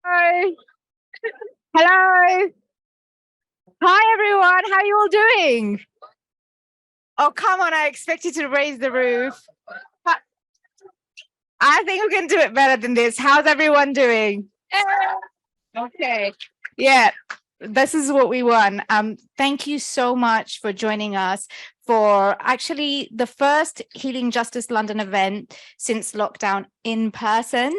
Hello. Hello. Hi, everyone. How are you all doing? Oh, come on. I expect you to raise the roof. I think we can do it better than this. How's everyone doing? Okay. Yeah, this is what we want. Thank you so much for joining us for actually the first Healing Justice London event since lockdown in person.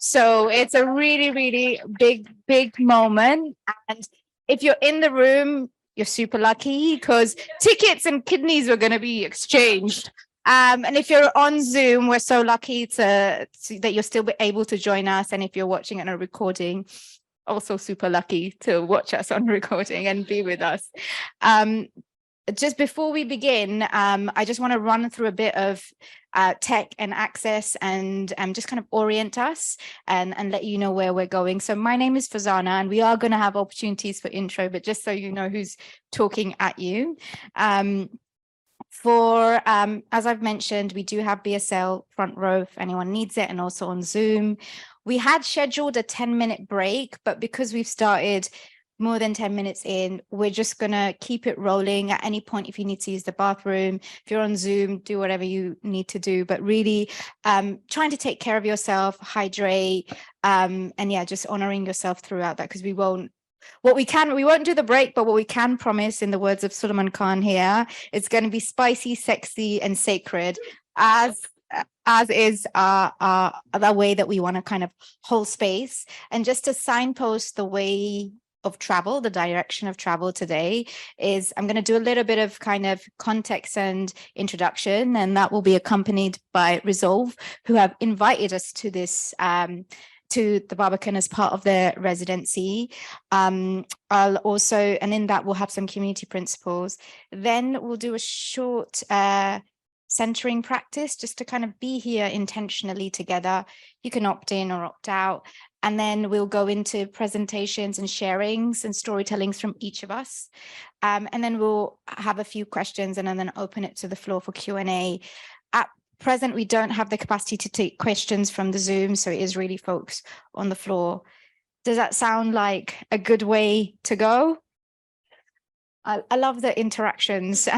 So it's a really, really big moment. And if you're in the room, you're super lucky because tickets and kidneys were going to be exchanged. And if you're on Zoom, we're so lucky that you're still able to join us. And if you're watching it on a recording, also super lucky to watch us on recording and be with us. Just before we begin, I just want to run through a bit of tech and access and just kind of orient us and let you know where we're going. So my name is Farzana, and we are going to have opportunities for intro, but just so you know who's talking at you. As I've mentioned, we do have BSL front row if anyone needs it, and also on Zoom. We had scheduled a 10-minute break, but because we've started more than 10 minutes in, we're just going to keep it rolling. At any point, if you need to use the bathroom, if you're on Zoom, do whatever you need to do, but really trying to take care of yourself, hydrate, and yeah, just honoring yourself throughout that, because we won't do the break, but what we can promise, in the words of Farzana Khan here, it's going to be spicy, sexy, and sacred, as is the way that we want to kind of hold space. And just to signpost the way of travel, the direction of travel today is I'm going to do a little bit of kind of context and introduction, and that will be accompanied by Resolve, who have invited us to this to the Barbican as part of their residency. I'll also, and in that we'll have some community principles. Then we'll do a short centering practice just to kind of be here intentionally together. You can opt in or opt out. And then we'll go into presentations and sharings and storytellings from each of us. And then we'll have a few questions and then open it to the floor for Q&A. At present, we don't have the capacity to take questions from the Zoom, so it is really folks on the floor. Does that sound like a good way to go? I love the interactions.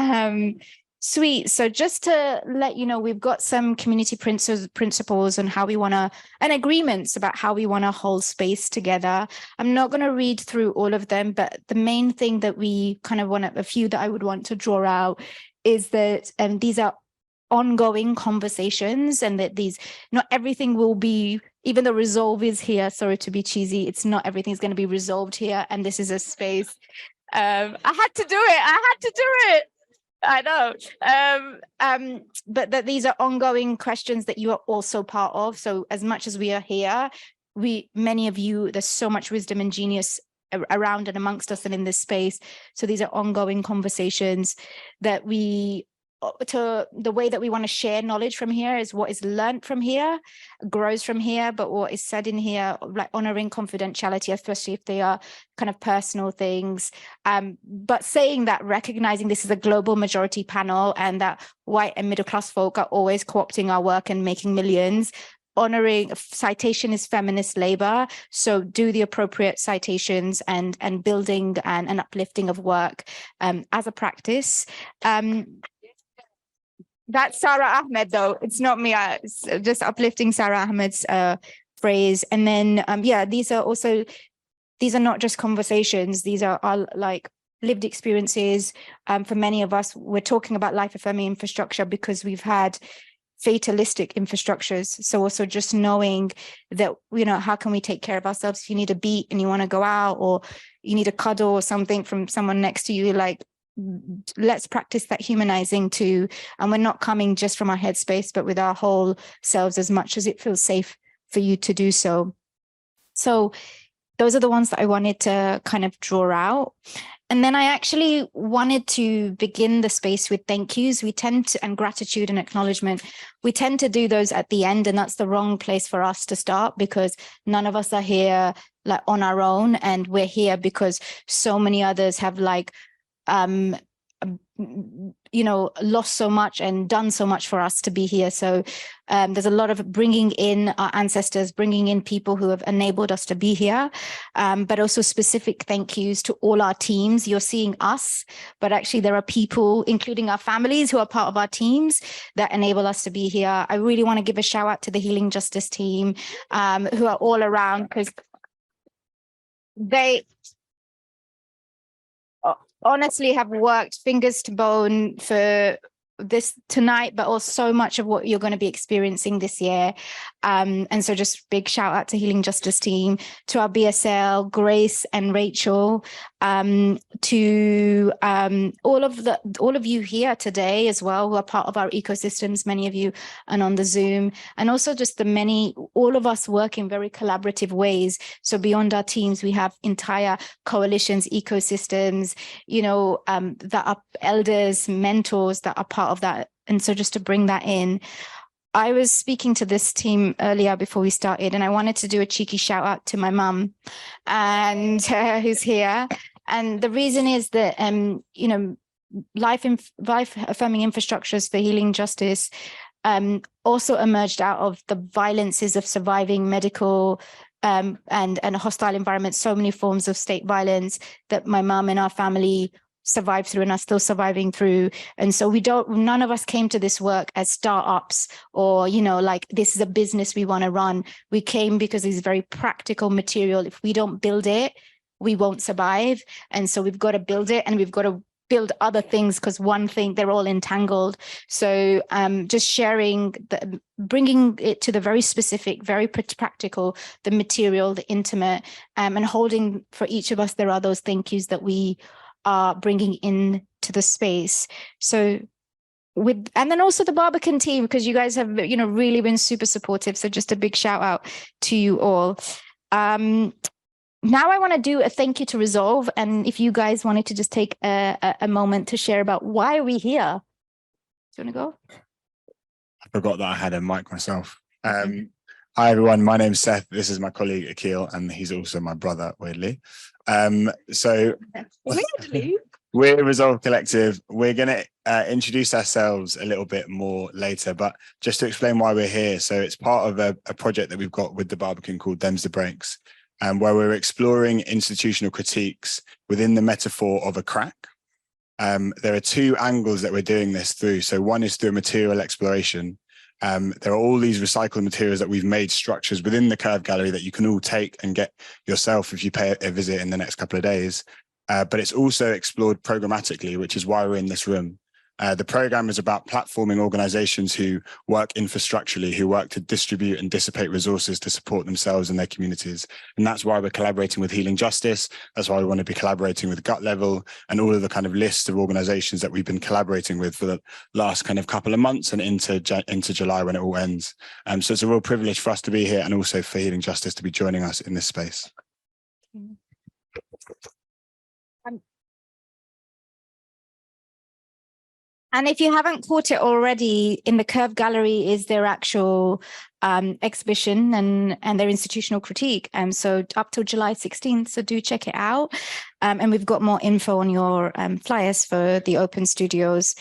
Sweet. So just to let you know, we've got some community principles on how we want to, and agreements about how we want to hold space together. I'm not going to read through all of them, but the main thing that we kind of want, a few that I would want to draw out, is that these are ongoing conversations, and that not everything will be, even though Resolve is here, sorry to be cheesy, it's not everything's going to be resolved here, and this is a space. I had to do it. I know. But that these are ongoing questions that you are also part of. So as much as we are here, many of you, there's so much wisdom and genius around and amongst us and in this space. So these are ongoing conversations that the way that we want to share knowledge from here is what is learned from here, grows from here, but what is said in here, like honoring confidentiality, especially if they are kind of personal things. But saying that, recognizing this is a global majority panel and that white and middle class folk are always co-opting our work and making millions. Honoring citation is feminist labor, so do the appropriate citations and building and uplifting of work as a practice. That's Sarah Ahmed, though. It's not me. It's just uplifting Sarah Ahmed's phrase. And then, yeah, these are not just conversations. These are like lived experiences. For many of us, we're talking about life-affirming infrastructure because we've had fatalistic infrastructures. So also just knowing that, how can we take care of ourselves? If you need a beat and you want to go out, or you need a cuddle or something from someone next to you, like, let's practice that humanizing too. And we're not coming just from our headspace, but with our whole selves, as much as it feels safe for you to do so. So those are the ones that I wanted to kind of draw out. And then I actually wanted to begin the space with thank yous. And gratitude and acknowledgement. We tend to do those at the end, and that's the wrong place for us to start, because none of us are here like on our own, and we're here because so many others have lost so much and done so much for us to be here. So there's a lot of bringing in our ancestors, bringing in people who have enabled us to be here, but also specific thank yous to all our teams. You're seeing us, but actually there are people, including our families, who are part of our teams that enable us to be here. I really want to give a shout out to the Healing Justice team, who are all around, because they honestly have worked fingers to bone for this tonight, but also so much of what you're going to be experiencing this year. And so just big shout out to Healing Justice team, to our BSL, Grace and Rachel, to all of you here today as well, who are part of our ecosystems, many of you, and on the Zoom, and also just all of us work in very collaborative ways. So beyond our teams, we have entire coalitions, ecosystems, that are elders, mentors that are part of that. And so just to bring that in, I was speaking to this team earlier before we started, and I wanted to do a cheeky shout out to my mum, and who's here. And the reason is that, life-affirming infrastructures for healing justice also emerged out of the violences of surviving medical and hostile environments, so many forms of state violence that my mum and our family survived through and are still surviving through. And so none of us came to this work as startups or, this is a business we want to run. We came because it's very practical material. If we don't build it, we won't survive. And so we've got to build it, and we've got to build other things, because one thing, they're all entangled. So just sharing, bringing it to the very specific, very practical, the material, the intimate, and holding for each of us, there are those thank yous that we are bringing in to the space. So and then also the Barbican team, because you guys have, really been super supportive. So just a big shout out to you all. Now I want to do a thank you to Resolve. And if you guys wanted to just take a moment to share about why are we here? Do you want to go? I forgot that I had a mic myself. Hi, everyone. My name's Seth. This is my colleague, Akil, and he's also my brother, weirdly. Weirdly? We're Resolve Collective. We're going to introduce ourselves a little bit more later, but just to explain why we're here. So it's part of a project that we've got with the Barbican called Them's the Breaks, where we're exploring institutional critiques within the metaphor of a crack. There are two angles that we're doing this through. So one is through material exploration. There are all these recycled materials that we've made structures within the Curve Gallery that you can all take and get yourself if you pay a visit in the next couple of days. But it's also explored programmatically, which is why we're in this room. The program is about platforming organizations who work infrastructurally, who work to distribute and dissipate resources to support themselves and their communities. And that's why we're collaborating with Healing Justice. That's why we want to be collaborating with Gut Level and all of the kind of lists of organizations that we've been collaborating with for the last kind of couple of months and into July when it all ends. So it's a real privilege for us to be here, and also for Healing Justice to be joining us in this space. And if you haven't caught it already, in the Curve Gallery is their actual exhibition and their institutional critique. So up till July 16th, so do check it out. And we've got more info on your flyers for the Open Studios.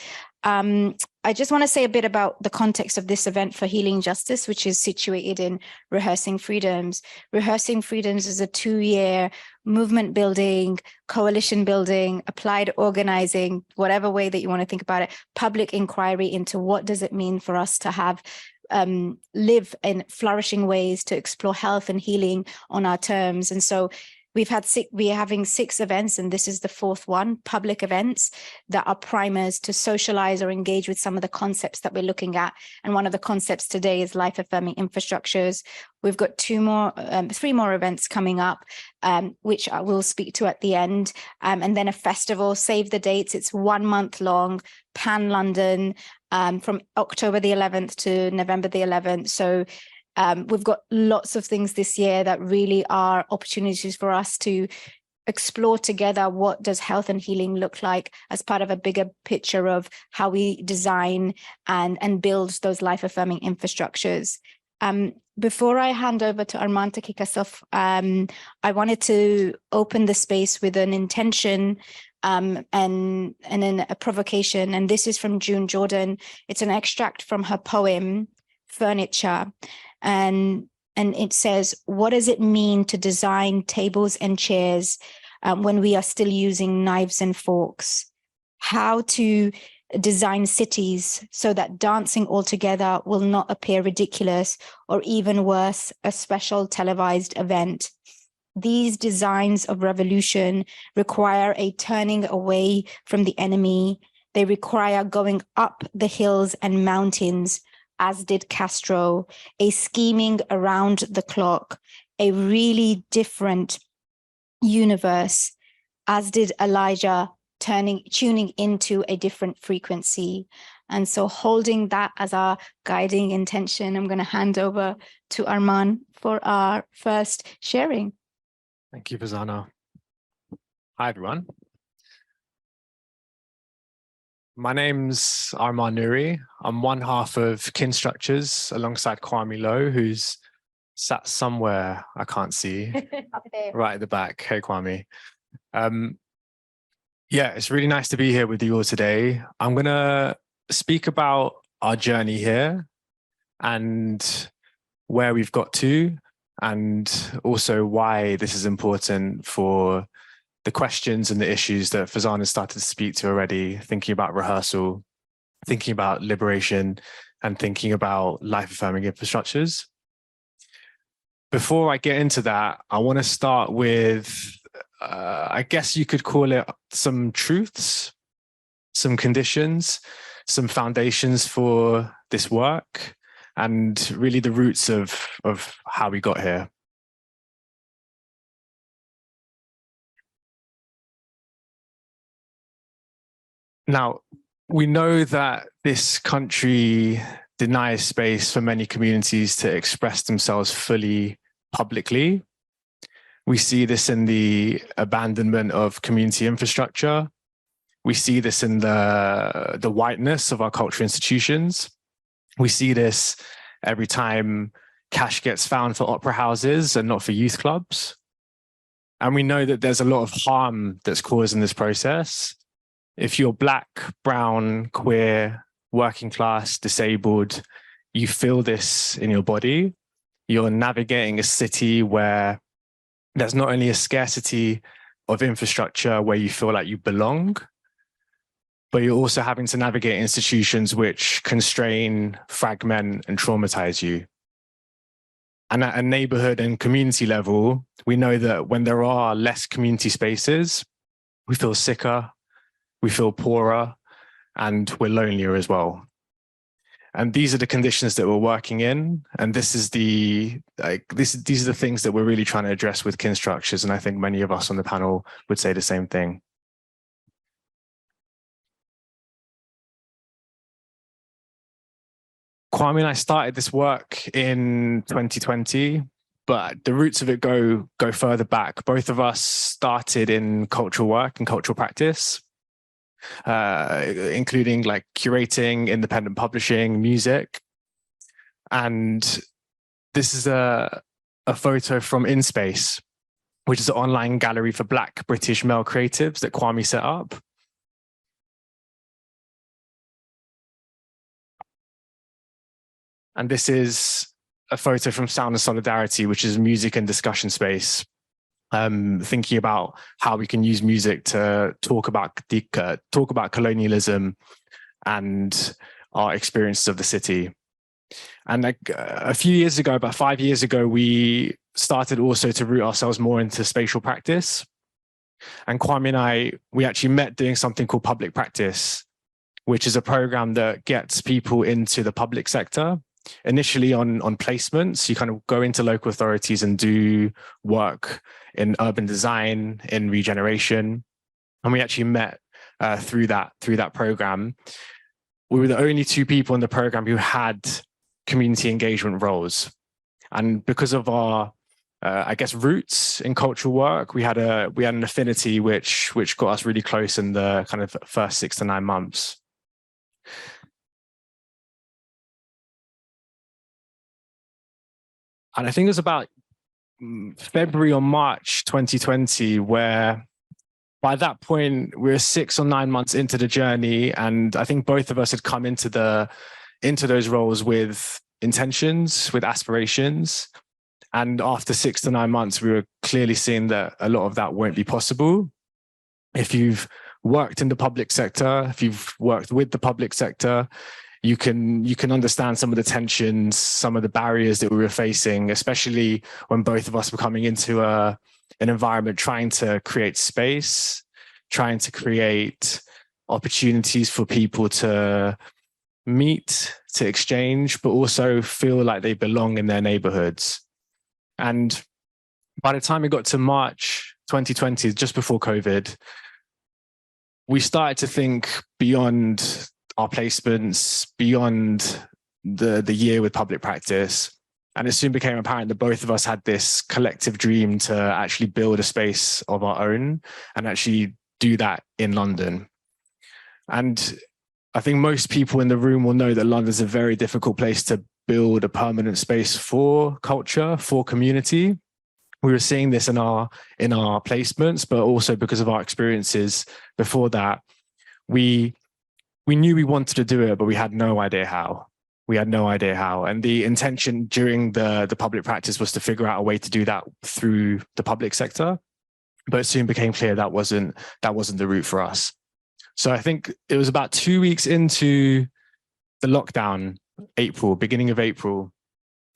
I just want to say a bit about the context of this event for Healing Justice, which is situated in Rehearsing Freedoms. Rehearsing Freedoms is a 2-year movement building, coalition building, applied organizing, whatever way that you want to think about it, public inquiry into what does it mean for us to have live in flourishing ways, to explore health and healing on our terms. And so we're having 6 events, and this is the 4th one, public events that are primers to socialize or engage with some of the concepts that we're looking at. And one of the concepts today is life-affirming infrastructures. We've got 3 more events coming up, which I will speak to at the end. And then a festival, save the dates. It's 1 month long, Pan London, from October the 11th to November the 11th. So we've got lots of things this year that really are opportunities for us to explore together what does health and healing look like as part of a bigger picture of how we design and build those life-affirming infrastructures. Before I hand over to Arman to kick us off, I wanted to open the space with an intention and then a provocation. And this is from June Jordan. It's an extract from her poem, Furniture. And it says, what does it mean to design tables and chairs when we are still using knives and forks? How to design cities so that dancing all together will not appear ridiculous or even worse, a special televised event. These designs of revolution require a turning away from the enemy. They require going up the hills and mountains, as did Castro, a scheming around the clock, a really different universe, as did Elijah, tuning into a different frequency. And so holding that as our guiding intention, I'm going to hand over to Arman for our first sharing. Thank you, Farzana. Hi, everyone. My name's Arman Nouri. I'm one half of Kinstructures alongside Kwame Lowe, who's sat somewhere I can't see, Up there. right at the back. Hey, Kwame. Yeah, it's really nice to be here with you all today. I'm going to speak about our journey here and where we've got to, and also why this is important for the questions and the issues that Farzana started to speak to already, thinking about rehearsal, thinking about liberation, and thinking about life-affirming infrastructures. Before I get into that, I want to start with I guess you could call it some truths, some conditions, some foundations for this work, and really the roots of how we got here. Now, we know that this country denies space for many communities to express themselves fully publicly. We see this in the abandonment of community infrastructure. We see this in the whiteness of our cultural institutions. We see this every time cash gets found for opera houses and not for youth clubs. And we know that there's a lot of harm that's caused in this process. If you're Black, brown, queer, working class, disabled, you feel this in your body. You're navigating a city where there's not only a scarcity of infrastructure where you feel like you belong, but you're also having to navigate institutions which constrain, fragment, and traumatize you. And at a neighborhood and community level, we know that when there are less community spaces, we feel sicker, we feel poorer, and we're lonelier as well. And these are the conditions that we're working in. And this is these are the things that we're really trying to address with Kinstructures. And I think many of us on the panel would say the same thing. Kwame and I started this work in 2020, but the roots of it go further back. Both of us started in cultural work and cultural practice, including like curating, independent publishing, music. And this is a photo from In Space, which is an online gallery for Black British male creatives that Kwame set up. And this is a photo from Sound and Solidarity, which is a music and discussion space, thinking about how we can use music to talk about colonialism and our experiences of the city. And like a few years ago, about 5 years ago, we started also to root ourselves more into spatial practice. And Kwame and I, we actually met doing something called public practice, which is a program that gets people into the public sector. Initially on placements, you kind of go into local authorities and do work in urban design, in regeneration. And we actually met through that program. We were the only two people in the program who had community engagement roles. And because of our, I guess, roots in cultural work, we had an affinity which got us really close in the kind of first 6 to 9 months. And I think it was about February or March 2020, where by that point we were 6 or 9 months into the journey, and I think both of us had come into those roles with intentions, with aspirations. And after 6 to 9 months, we were clearly seeing that a lot of that won't be possible. If you've worked in the public sector, if you've worked with the public sector, you can understand some of the tensions, some of the barriers that we were facing, especially when both of us were coming into an environment trying to create space, trying to create opportunities for people to meet, to exchange, but also feel like they belong in their neighborhoods. And by the time it got to March 2020, just before COVID, we started to think beyond our placements, beyond the year with public practice. And it soon became apparent that both of us had this collective dream to actually build a space of our own and actually do that in London. And I think most people in the room will know that London's a very difficult place to build a permanent space for culture, for community. We were seeing this in our placements, but also because of our experiences before that, we knew we wanted to do it, but we had no idea how. And the intention during the public practice was to figure out a way to do that through the public sector. But it soon became clear that wasn't the route for us. So I think it was about 2 weeks into the lockdown, beginning of April,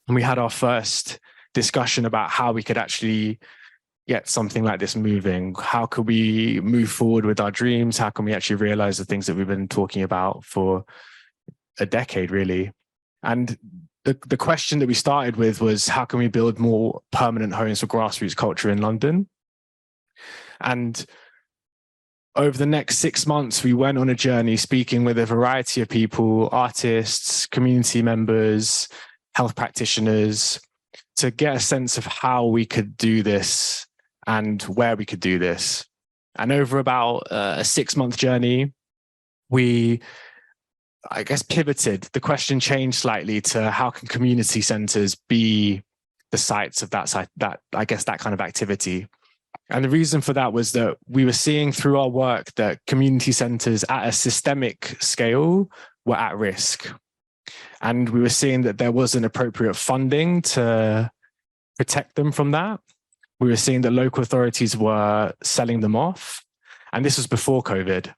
and we had our first discussion about how we could actually get something like this moving. How could we move forward with our dreams? How can we actually realize the things that we've been talking about for a decade, really? And the question that we started with was, how can we build more permanent homes for grassroots culture in London? And over the next 6 months, we went on a journey speaking with a variety of people, artists, community members, health practitioners, to get a sense of how we could do this and where we could do this. And over about a 6-month journey, we, I guess, pivoted. The question changed slightly to how can community centres be the sites of that kind of activity. And the reason for that was that we were seeing through our work that community centres at a systemic scale were at risk. And we were seeing that there wasn't appropriate funding to protect them from that. We were seeing that local authorities were selling them off. And this was before COVID.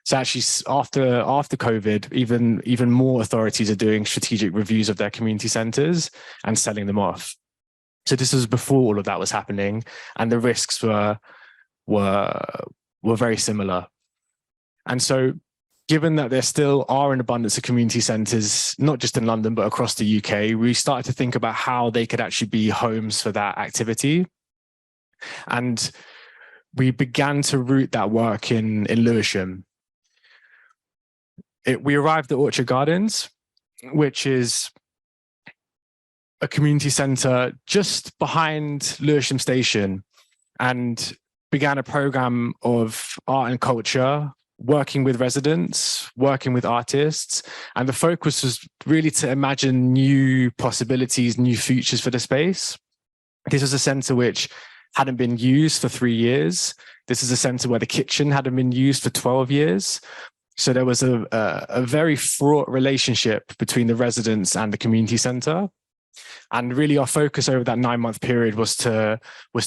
So actually after COVID, even more authorities are doing strategic reviews of their community centres and selling them off. So this was before all of that was happening, and the risks were very similar. And so given that there still are an abundance of community centres, not just in London, but across the UK, we started to think about how they could actually be homes for that activity. And we began to root that work in Lewisham. We arrived at Orchard Gardens, which is a community centre just behind Lewisham Station, and began a programme of art and culture, working with residents, working with artists. And the focus was really to imagine new possibilities, new futures for the space. This was a centre which hadn't been used for 3 years. This is a centre where the kitchen hadn't been used for 12 years. So there was a very fraught relationship between the residents and the community centre. And really our focus over that 9-month period was to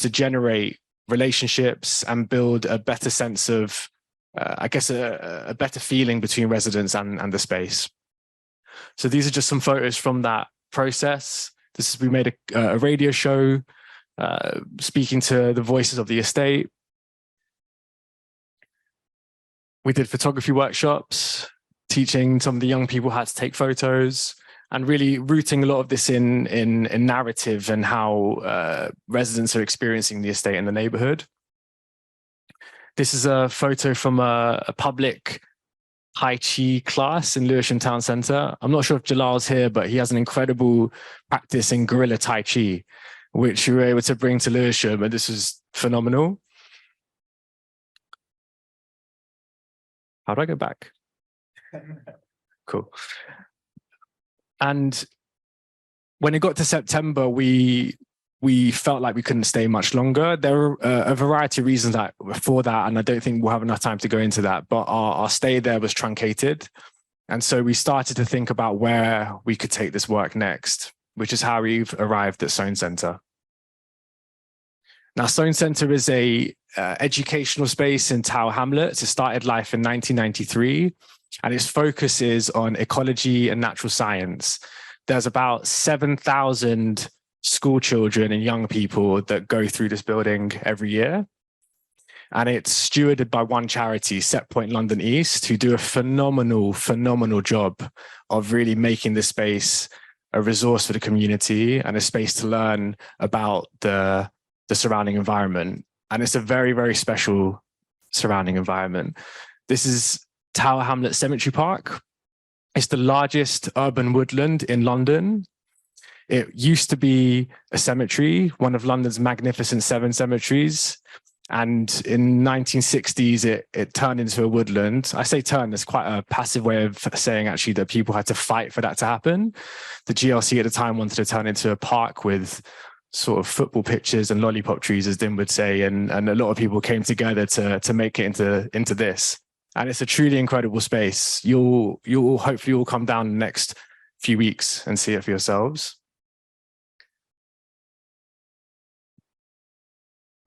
generate relationships and build a better sense of, a better feeling between residents and the space. So these are just some photos from that process. We made a radio show speaking to the voices of the estate. We did photography workshops, teaching some of the young people how to take photos, and really rooting a lot of this in narrative and how residents are experiencing the estate and the neighbourhood. This is a photo from a public Tai Chi class in Lewisham Town Centre. I'm not sure if Jalal's here, but he has an incredible practice in guerrilla Tai Chi, which we were able to bring to Lewisham, and this was phenomenal. How do I go back? Cool. And when it got to September, we felt like we couldn't stay much longer. There were a variety of reasons for that, and I don't think we'll have enough time to go into that, but our stay there was truncated. And so we started to think about where we could take this work next, which is how we've arrived at Soane Centre. Now, Soane Centre is a educational space in Tower Hamlets. It started life in 1993, and its focus is on ecology and natural science. There's about 7,000 school children and young people that go through this building every year. And it's stewarded by one charity, Set Point London East, who do a phenomenal job of really making this space a resource for the community and a space to learn about the surrounding environment. And it's a very, very special surrounding environment. This is Tower Hamlets Cemetery Park. It's the largest urban woodland in London. It used to be a cemetery, one of London's magnificent 7 cemeteries. And in 1960s, it turned into a woodland. I say turn, that's quite a passive way of saying actually that people had to fight for that to happen. The GLC at the time wanted to turn into a park with sort of football pitches and lollipop trees, as Dim would say. And a lot of people came together to make it into this. And it's a truly incredible space. You'll hopefully all come down the next few weeks and see it for yourselves.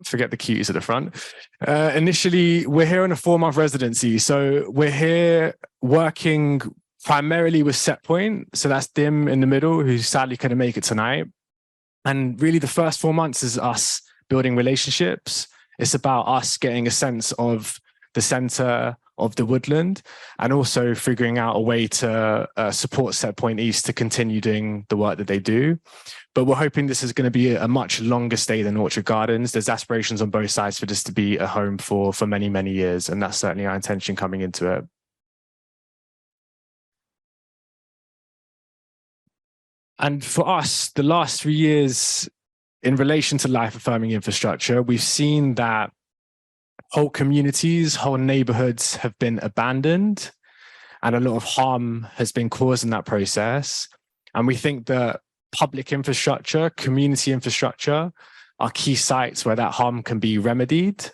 Forget the cuties at the front. Initially, we're here on a 4-month residency. So we're here working primarily with Set Point. So that's Dim in the middle, who sadly couldn't make it tonight. And really the first 4 months is us building relationships. It's about us getting a sense of the center of the woodland and also figuring out a way to support Set Point East to continue doing the work that they do. But we're hoping this is going to be a much longer stay than Orchard Gardens. There's aspirations on both sides for this to be a home for many, many years. And that's certainly our intention coming into it. And for us, the last 3 years in relation to life-affirming infrastructure, we've seen that whole communities, whole neighborhoods have been abandoned and a lot of harm has been caused in that process. And we think that public infrastructure, community infrastructure are key sites where that harm can be remedied.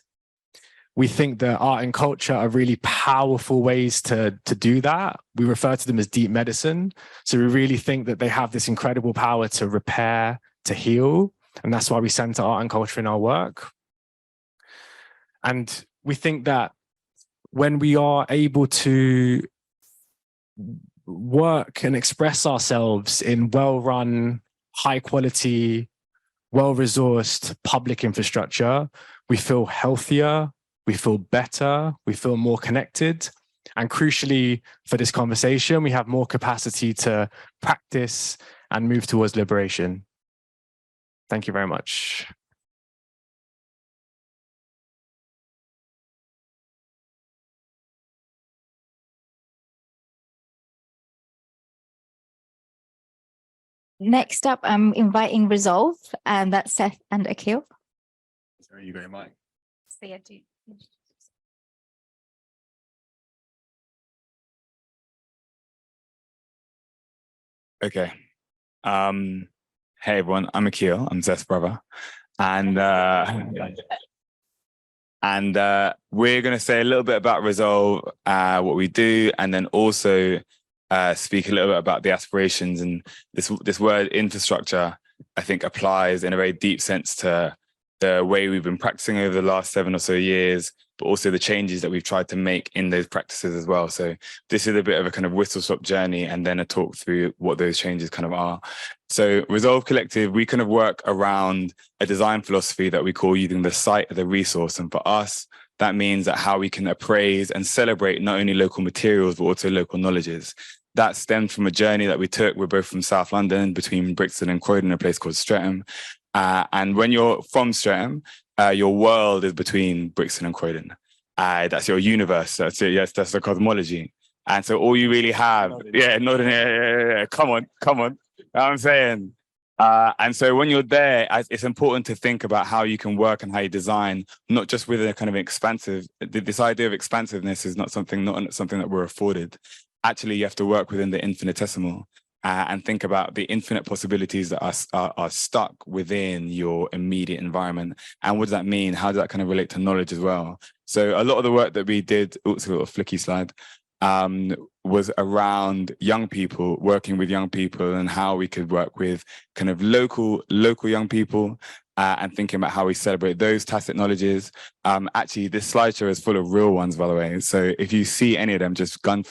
We think that art and culture are really powerful ways to do that. We refer to them as deep medicine. So we really think that they have this incredible power to repair, to heal. And that's why we center art and culture in our work. And we think that when we are able to work and express ourselves in well-run, high-quality, well-resourced public infrastructure, we feel healthier, we feel better, we feel more connected. And crucially, for this conversation, we have more capacity to practice and move towards liberation. Thank you very much. Next up, I'm inviting Resolve, and that's Seth and Akil. Sorry, you got your mic. So yeah, do. Okay. Hey everyone, I'm Akil. I'm Seth's brother, and we're going to say a little bit about Resolve, what we do, and then also speak a little bit about the aspirations. And this word infrastructure, I think, applies in a very deep sense to the way we've been practicing over the last 7 or so years, but also the changes that we've tried to make in those practices as well. So this is a bit of a kind of whistle-stop journey and then a talk through what those changes kind of are. So Resolve Collective, we kind of work around a design philosophy that we call using the site as a resource. And for us, that means that how we can appraise and celebrate not only local materials, but also local knowledges. That stemmed from a journey that we took. We're both from South London, between Brixton and Croydon, a place called Streatham. And when you're from Streatham, your world is between Brixton and Croydon. That's your universe. That's it. Yes, that's the cosmology. And so all you really have, come on. You know what I'm saying? And so when you're there, it's important to think about how you can work and how you design, not just with a kind of expansive, this idea of expansiveness is not something that we're afforded. Actually, you have to work within the infinitesimal. and think about the infinite possibilities that are stuck within your immediate environment. And what does that mean? How does that kind of relate to knowledge as well? So a lot of the work that we did, also a little flicky slide, was around young people, working with young people, and how we could work with kind of local young people, and thinking about how we celebrate those tacit knowledges. Actually, this slideshow is full of real ones, by the way. So if you see any of them, just gun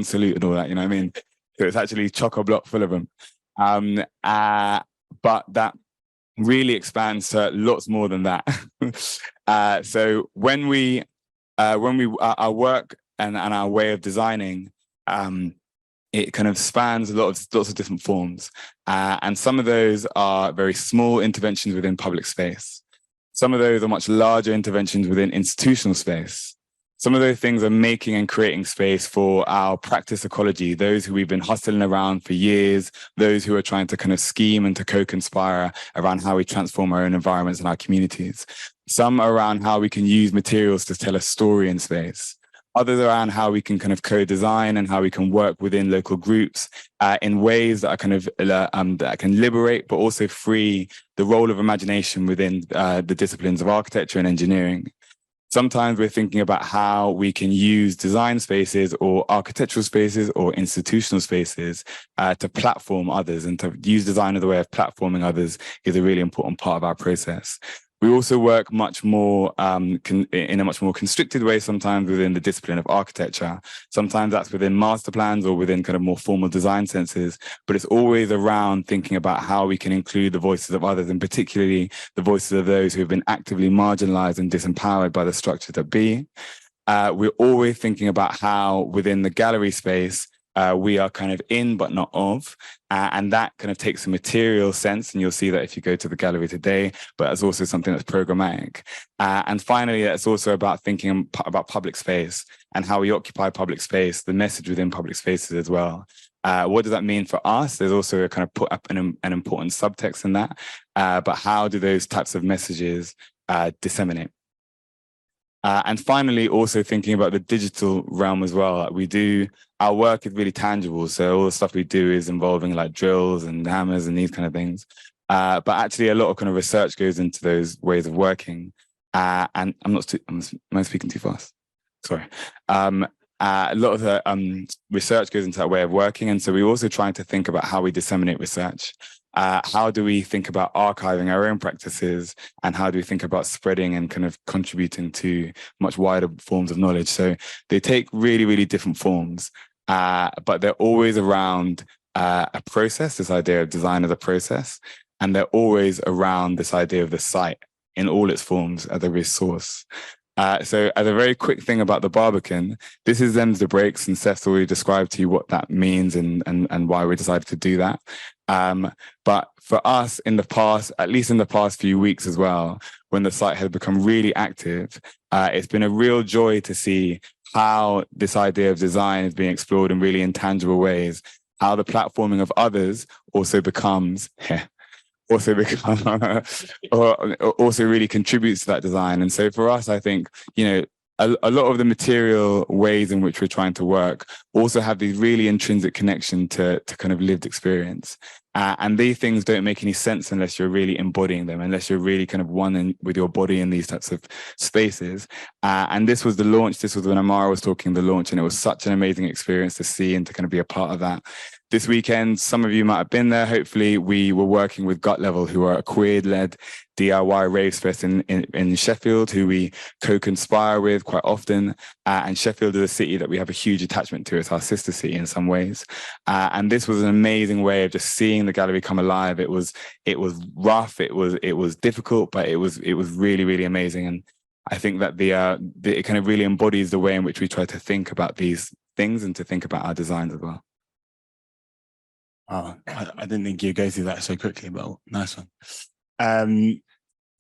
salute and all that, you know what I mean? So it's actually chock-a-block full of them. But that really expands to lots more than that. So when we our work and our way of designing, it kind of spans lots of different forms. And some of those are very small interventions within public space. Some of those are much larger interventions within institutional space. Some of those things are making and creating space for our practice ecology, those who we've been hustling around for years, those who are trying to kind of scheme and to co-conspire around how we transform our own environments and our communities. Some are around how we can use materials to tell a story in space. Others around how we can kind of co-design and how we can work within local groups in ways that are kind of that can liberate, but also free the role of imagination within the disciplines of architecture and engineering. Sometimes we're thinking about how we can use design spaces or architectural spaces or institutional spaces to platform others, and to use design as a way of platforming others is a really important part of our process. We also work much more in a much more constricted way sometimes within the discipline of architecture. Sometimes that's within master plans or within kind of more formal design senses, but it's always around thinking about how we can include the voices of others, and particularly the voices of those who have been actively marginalized and disempowered by the structures that be. We're always thinking about how within the gallery space, we are kind of in but not of, and that kind of takes a material sense, and you'll see that if you go to the gallery today, but it's also something that's programmatic. And finally, it's also about thinking about public space and how we occupy public space, the message within public spaces as well. What does that mean for us? There's also a kind of put up an important subtext in that, but how do those types of messages disseminate? And finally, also thinking about the digital realm as well. Our work is really tangible. So all the stuff we do is involving like drills and hammers and these kind of things. But actually a lot of kind of research goes into those ways of working. And am I speaking too fast? Sorry. A lot of the research goes into that way of working. And so we're also trying to think about how we disseminate research. How do we think about archiving our own practices, and how do we think about spreading and kind of contributing to much wider forms of knowledge? So they take really, really different forms, but they're always around a process, this idea of design as a process, and they're always around this idea of the site in all its forms as a resource. So as a very quick thing about the Barbican, this is Them's the Breaks, and Seth's already described to you what that means and why we decided to do that. But for us in the past, at least in the past few weeks as well, when the site has become really active, it's been a real joy to see how this idea of design is being explored in really intangible ways, how the platforming of others also becomes... also really contributes to that design. And so for us, I think, you know, a lot of the material ways in which we're trying to work also have these really intrinsic connection to kind of lived experience. And these things don't make any sense unless you're really embodying them, unless you're really kind of one with your body in these types of spaces. And this was the launch. This was when Amahra was talking the launch, and it was such an amazing experience to see and to kind of be a part of that. This weekend, some of you might have been there. Hopefully, we were working with Gut Level, who are a queer-led DIY rave space in Sheffield, who we co-conspire with quite often. And Sheffield is a city that we have a huge attachment to. It's our sister city in some ways. And this was an amazing way of just seeing the gallery come alive. It was rough. It was difficult, but it was really, really amazing. And I think that it kind of really embodies the way in which we try to think about these things and to think about our designs as well. Oh, I didn't think you'd go through that so quickly, but nice one.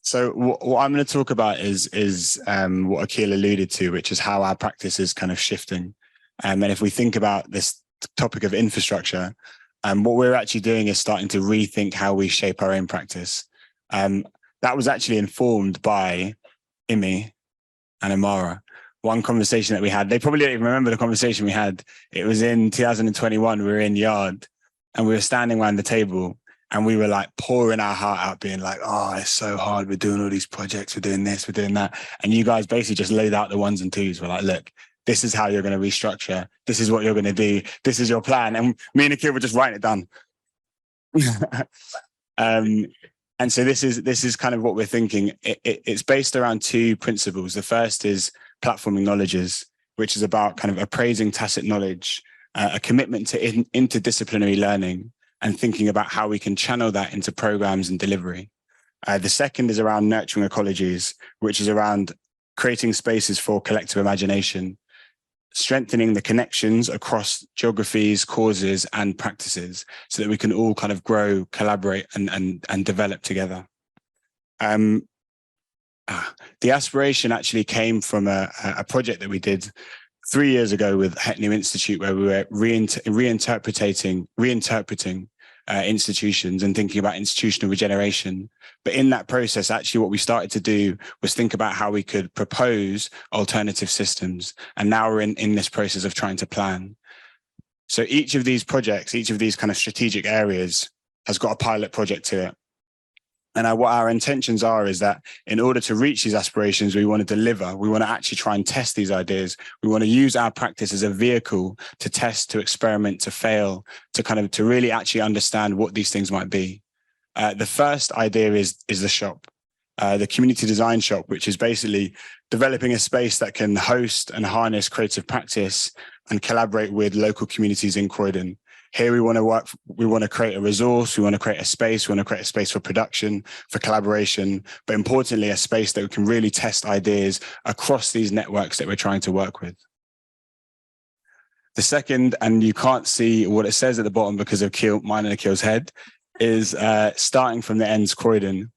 So what I'm going to talk about is what Akil alluded to, which is how our practice is kind of shifting. And if we think about this topic of infrastructure, what we're actually doing is starting to rethink how we shape our own practice. That was actually informed by Imi and Amahra. One conversation that we had, they probably don't even remember the conversation we had. It was in 2021, we were in Yard. and we were standing around the table and we were like pouring our heart out, being like, oh, it's so hard. We're doing all these projects. We're doing this, we're doing that. And you guys basically just laid out the ones and twos. We're like, look, this is how you're going to restructure. This is what you're going to do. This is your plan. And me and Akil were just writing it down. And so this is kind of what we're thinking. It's based around two principles. The first is platforming knowledges, which is about kind of appraising tacit knowledge, a commitment to interdisciplinary learning, and thinking about how we can channel that into programs and delivery. The second is around nurturing ecologies, which is around creating spaces for collective imagination, strengthening the connections across geographies, causes, and practices so that we can all kind of grow, collaborate, and develop together. The aspiration actually came from a project that we did 3 years ago with Hetnew Institute, where we were reinterpreting institutions and thinking about institutional regeneration. But in that process, actually what we started to do was think about how we could propose alternative systems. And now we're in this process of trying to plan. So each of these projects, each of these kind of strategic areas has got a pilot project to it. And what our intentions are is that in order to reach these aspirations, we want to deliver, we want to actually try and test these ideas. We want to use our practice as a vehicle to test, to experiment, to fail, to really actually understand what these things might be. The first idea is the shop, the community design shop, which is basically developing a space that can host and harness creative practice and collaborate with local communities in Croydon. Here we want to create a resource, we want to create a space, we want to create a space for production, for collaboration, but importantly, a space that we can really test ideas across these networks that we're trying to work with. The second, and you can't see what it says at the bottom because of mine and Akil's head, is Starting from the Ends Croydon,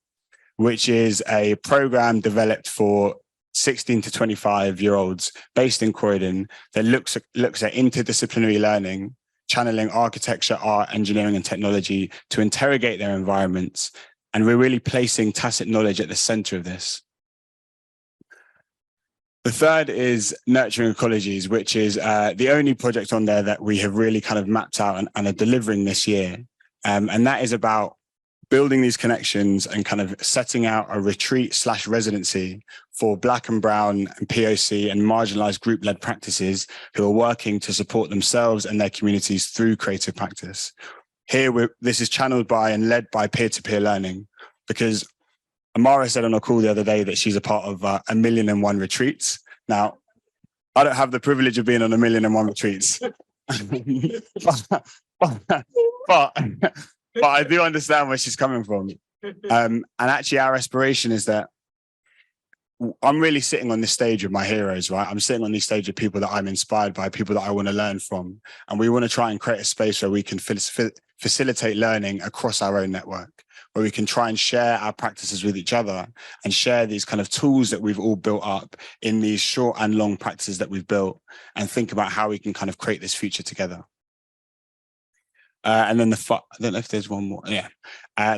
which is a program developed for 16 to 25-year-olds based in Croydon that looks at interdisciplinary learning, channeling architecture, art, engineering, and technology to interrogate their environments. And we're really placing tacit knowledge at the center of this. The third is Nurturing Ecologies, which is the only project on there that we have really kind of mapped out and are delivering this year. And that is about building these connections and kind of setting out a retreat/residency for Black and Brown and POC and marginalized group-led practices who are working to support themselves and their communities through creative practice. Here, this is channeled by and led by peer-to-peer learning, because Amahra said on a call the other day that she's a part of 1,000,001 retreats. Now, I don't have the privilege of being on 1,000,001 retreats, but I do understand where she's coming from. And actually our aspiration is that I'm really sitting on this stage of my heroes, right? I'm sitting on this stage of people that I'm inspired by, people that I want to learn from. And we want to try and create a space where we can facilitate learning across our own network, where we can try and share our practices with each other and share these kind of tools that we've all built up in these short and long practices that we've built, and think about how we can kind of create this future together. And then I don't know if there's one more. Yeah,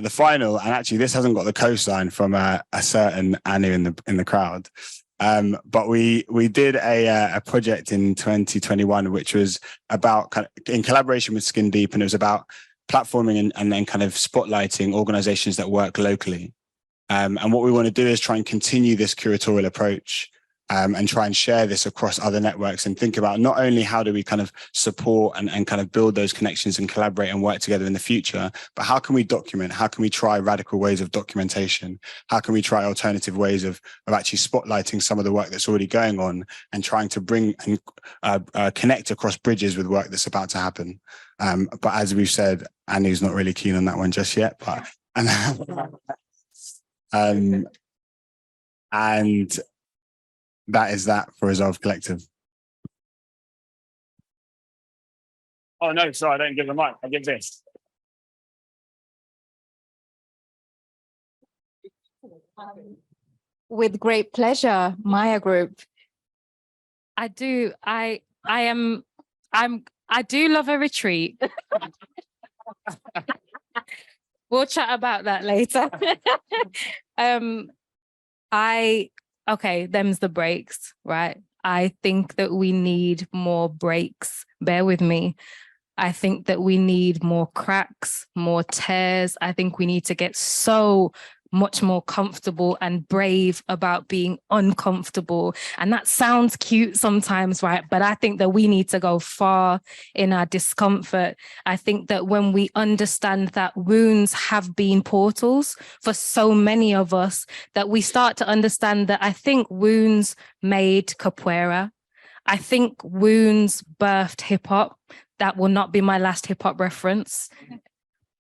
the final, and actually this hasn't got the cosign from a certain Anu in the crowd, but we did a project in 2021 which was about in collaboration with Skin Deep, and it was about platforming and then kind of spotlighting organizations that work locally. And what we want to do is try and continue this curatorial approach. And try and share this across other networks and think about not only how do we kind of support and kind of build those connections and collaborate and work together in the future, but how can we document? How can we try radical ways of documentation? How can we try alternative ways of actually spotlighting some of the work that's already going on and trying to bring and connect across bridges with work that's about to happen? But as we've said, Anu's not really keen on that one just yet. But and that is that for Resolve Collective. Oh, no, sorry, I don't give the mic. I give this. With great pleasure, MAIA Group. I do. I do love a retreat. We'll chat about that later. Okay, them's the breaks, right? I think that we need more breaks. Bear with me. I think that we need more cracks, more tears. I think we need to get so much more comfortable and brave about being uncomfortable. And that sounds cute sometimes, right? But I think that we need to go far in our discomfort. I think that when we understand that wounds have been portals for so many of us, that we start to understand that I think wounds made capoeira. I think wounds birthed hip hop. That will not be my last hip hop reference.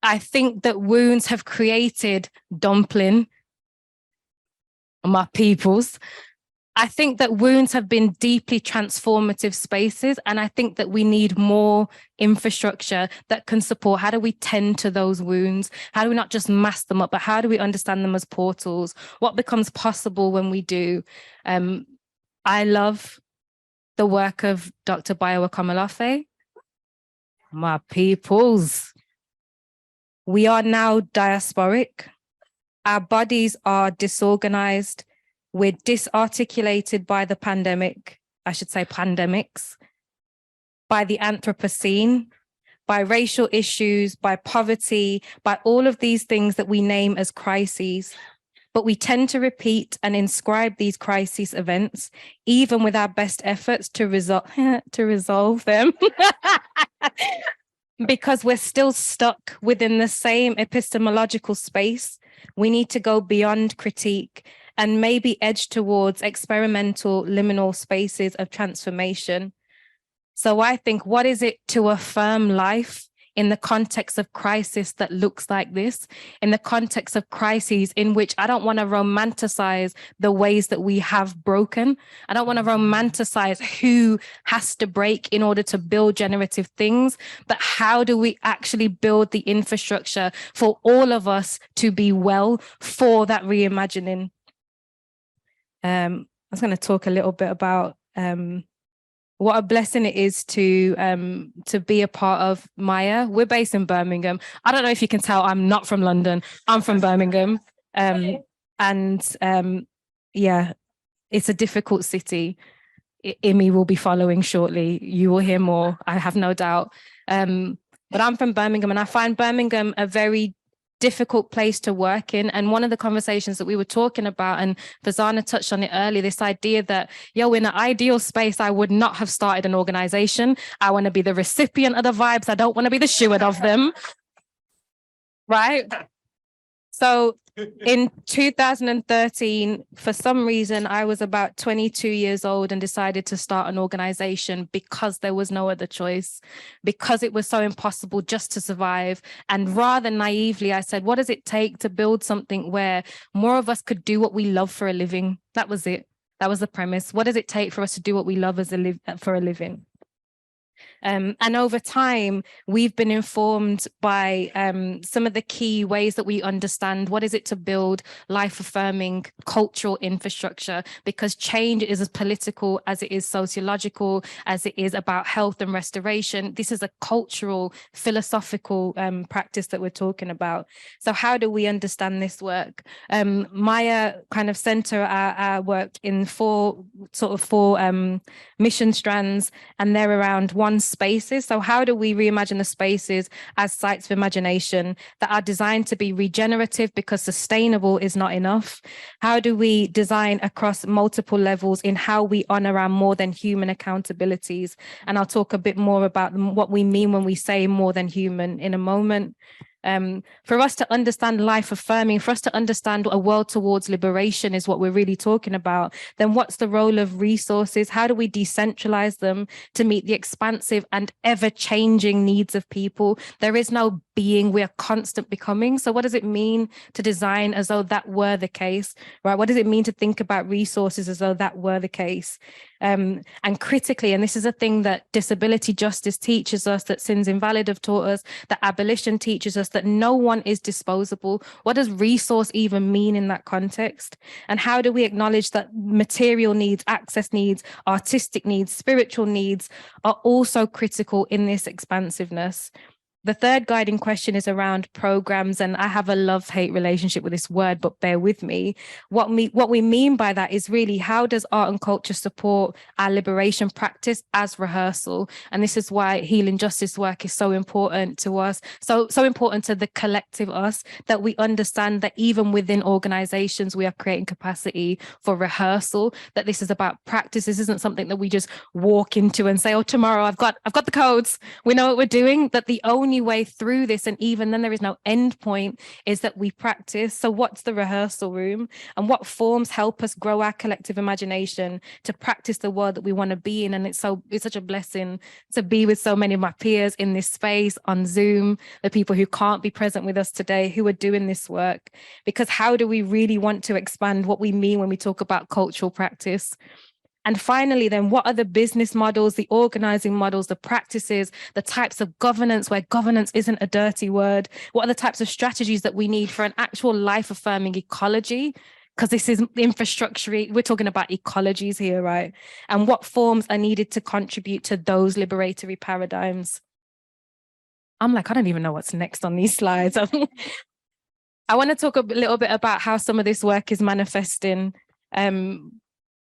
I think that wounds have created dumpling, my peoples. I think that wounds have been deeply transformative spaces. And I think that we need more infrastructure that can support how do we tend to those wounds? How do we not just mask them up, but how do we understand them as portals? What becomes possible when we do? I love the work of Dr. Bayo Akomolafe. My peoples. We are now diasporic. Our bodies are disorganized. We're disarticulated by the pandemic, I should say pandemics, by the Anthropocene, by racial issues, by poverty, by all of these things that we name as crises. But we tend to repeat and inscribe these crisis events, even with our best efforts to resolve them. Because we're still stuck within the same epistemological space. We need to go beyond critique and maybe edge towards experimental liminal spaces of transformation. So I think, what is it to affirm life in the context of crisis that looks like this, in the context of crises in which I don't want to romanticize the ways that we have broken. I don't want to romanticize who has to break in order to build generative things, but how do we actually build the infrastructure for all of us to be well for that reimagining? I was going to talk a little bit about what a blessing it is to be a part of MAIA. We're based in Birmingham. I don't know if you can tell, I'm not from London. I'm from Birmingham. Yeah, it's a difficult city. Imi will be following shortly. You will hear more, I have no doubt. But I'm from Birmingham, and I find Birmingham a very difficult place to work in. And one of the conversations that we were talking about, and Farzana touched on it earlier, this idea that, in an ideal space, I would not have started an organization. I want to be the recipient of the vibes. I don't want to be the steward of them. Right? So in 2013, for some reason, I was about 22 years old and decided to start an organization because there was no other choice, because it was so impossible just to survive. And rather naively, I said, what does it take to build something where more of us could do what we love for a living? That was it. That was the premise. What does it take for us to do what we love for a living? And over time, we've been informed by some of the key ways that we understand what is it to build life-affirming cultural infrastructure, because change is as political as it is sociological, as it is about health and restoration. This is a cultural, philosophical practice that we're talking about. So how do we understand this work? MAIA kind of center our work in four mission strands, and they're around one, spaces. So how do we reimagine the spaces as sites of imagination that are designed to be regenerative because sustainable is not enough? How do we design across multiple levels in how we honor our more than human accountabilities? And I'll talk a bit more about what we mean when we say more than human in a moment. For us to understand life affirming, for us to understand a world towards liberation is what we're really talking about, then what's the role of resources? How do we decentralize them to meet the expansive and ever-changing needs of people? There is no being, we are constant becoming. So what does it mean to design as though that were the case, right? What does it mean to think about resources as though that were the case? And critically, and this is a thing that disability justice teaches us, that Sins Invalid have taught us, that abolition teaches us, that no one is disposable. What does resource even mean in that context? And how do we acknowledge that material needs, access needs, artistic needs, spiritual needs are also critical in this expansiveness? the third guiding question is around programs, and I have a love-hate relationship with this word, but bear with me. What we mean by that is really, how does art and culture support our liberation practice as rehearsal? And this is why healing justice work is so important to us, so important to the collective us, that we understand that even within organizations, we are creating capacity for rehearsal, that this is about practice. This isn't something that we just walk into and say, oh, tomorrow I've got the codes. We know what we're doing. That the only way through this, and even then there is no end point, is that we practice. So what's the rehearsal room, and what forms help us grow our collective imagination to practice the world that we want to be in? And it's such a blessing to be with so many of my peers in this space on Zoom, the people who can't be present with us today, who are doing this work. Because how do we really want to expand what we mean when we talk about cultural practice? And finally, then, what are the business models, the organizing models, the practices, the types of governance where governance isn't a dirty word? What are the types of strategies that we need for an actual life-affirming ecology? Because this is infrastructure, we're talking about ecologies here, right? And what forms are needed to contribute to those liberatory paradigms? I'm like, I don't even know what's next on these slides. I want to talk a little bit about how some of this work is manifesting.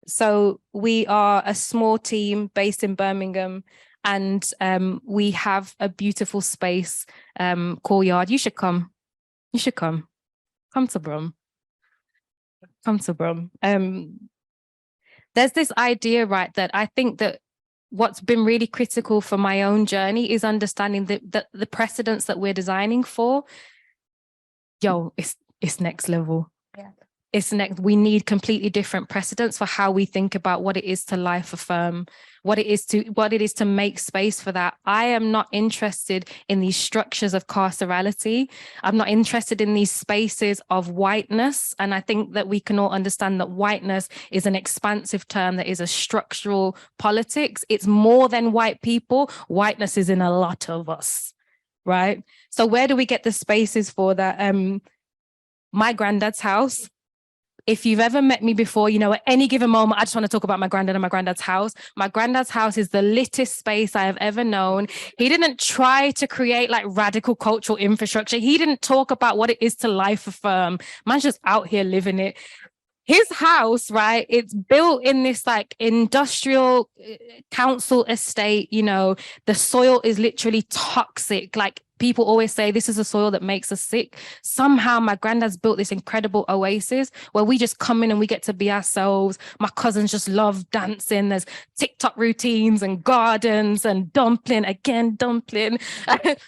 So we are a small team based in Birmingham, and we have a beautiful space called Yard. You should come. You should come. Come to Brum. Come to Brum. There's this idea, right, that I think that what's been really critical for my own journey is understanding that the precedents that we're designing for, it's next level. Yeah. It's next. We need completely different precedents for how we think about what it is to life affirm, what it is to make space for that. I am not interested in these structures of carcerality. I'm not interested in these spaces of whiteness. And I think that we can all understand that whiteness is an expansive term that is a structural politics. It's more than white people. Whiteness is in a lot of us, right? So where do we get the spaces for that? My granddad's house. If you've ever met me before, you know, at any given moment, I just want to talk about my granddad and my granddad's house. My granddad's house is the littest space I have ever known. He didn't try to create like radical cultural infrastructure. He didn't talk about what it is to life affirm. Man's just out here living it. His house, right, it's built in this like industrial council estate, you know, the soil is literally toxic. Like people always say, this is a soil that makes us sick. Somehow my granddad's built this incredible oasis where we just come in and we get to be ourselves. My cousins just love dancing. There's TikTok routines and gardens and dumpling,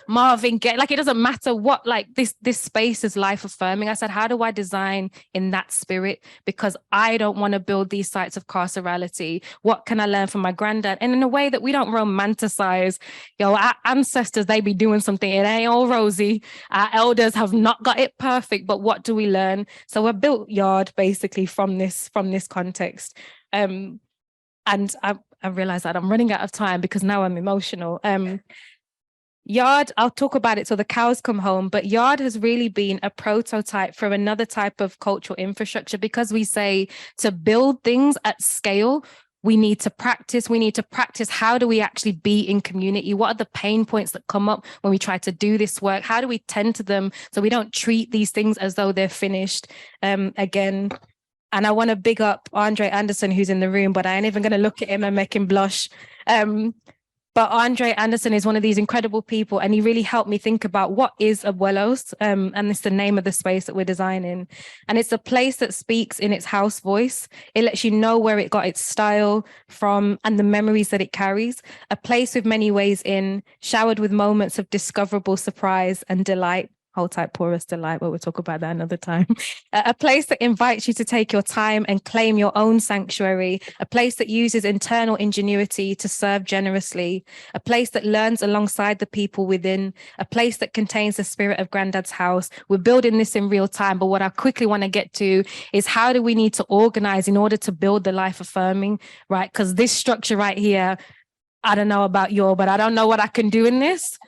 Marvin Gaye. Like, it doesn't matter what, like this space is life affirming. I said, how do I design in that spirit? Because I don't want to build these sites of carcerality. What can I learn from my granddad? And in a way that we don't romanticize, our ancestors, they be doing something. It ain't all rosy. Our elders have not got it perfect, but what do we learn? So we're built Yard basically from this context. And I realize that I'm running out of time because now I'm emotional. Yard, I'll talk about it till the cows come home, but Yard has really been a prototype for another type of cultural infrastructure, because we say to build things at scale, we need to practice. How do we actually be in community? What are the pain points that come up when we try to do this work? How do we tend to them so we don't treat these things as though they're finished again? And I want to big up Andre Anderson, who's in the room, but I ain't even going to look at him and make him blush. But Andre Anderson is one of these incredible people, and he really helped me think about what is Abuelos, and it's the name of the space that we're designing. And it's a place that speaks in its house voice. It lets you know where it got its style from and the memories that it carries. A place with many ways in, showered with moments of discoverable surprise and delight. Hold tight, porous delight, but we'll talk about that another time. A place that invites you to take your time and claim your own sanctuary. A place that uses internal ingenuity to serve generously. A place that learns alongside the people within. A place that contains the spirit of Granddad's house. We're building this in real time, but what I quickly want to get to is how do we need to organize in order to build the life affirming, right? Because this structure right here, I don't know about you, but I don't know what I can do in this.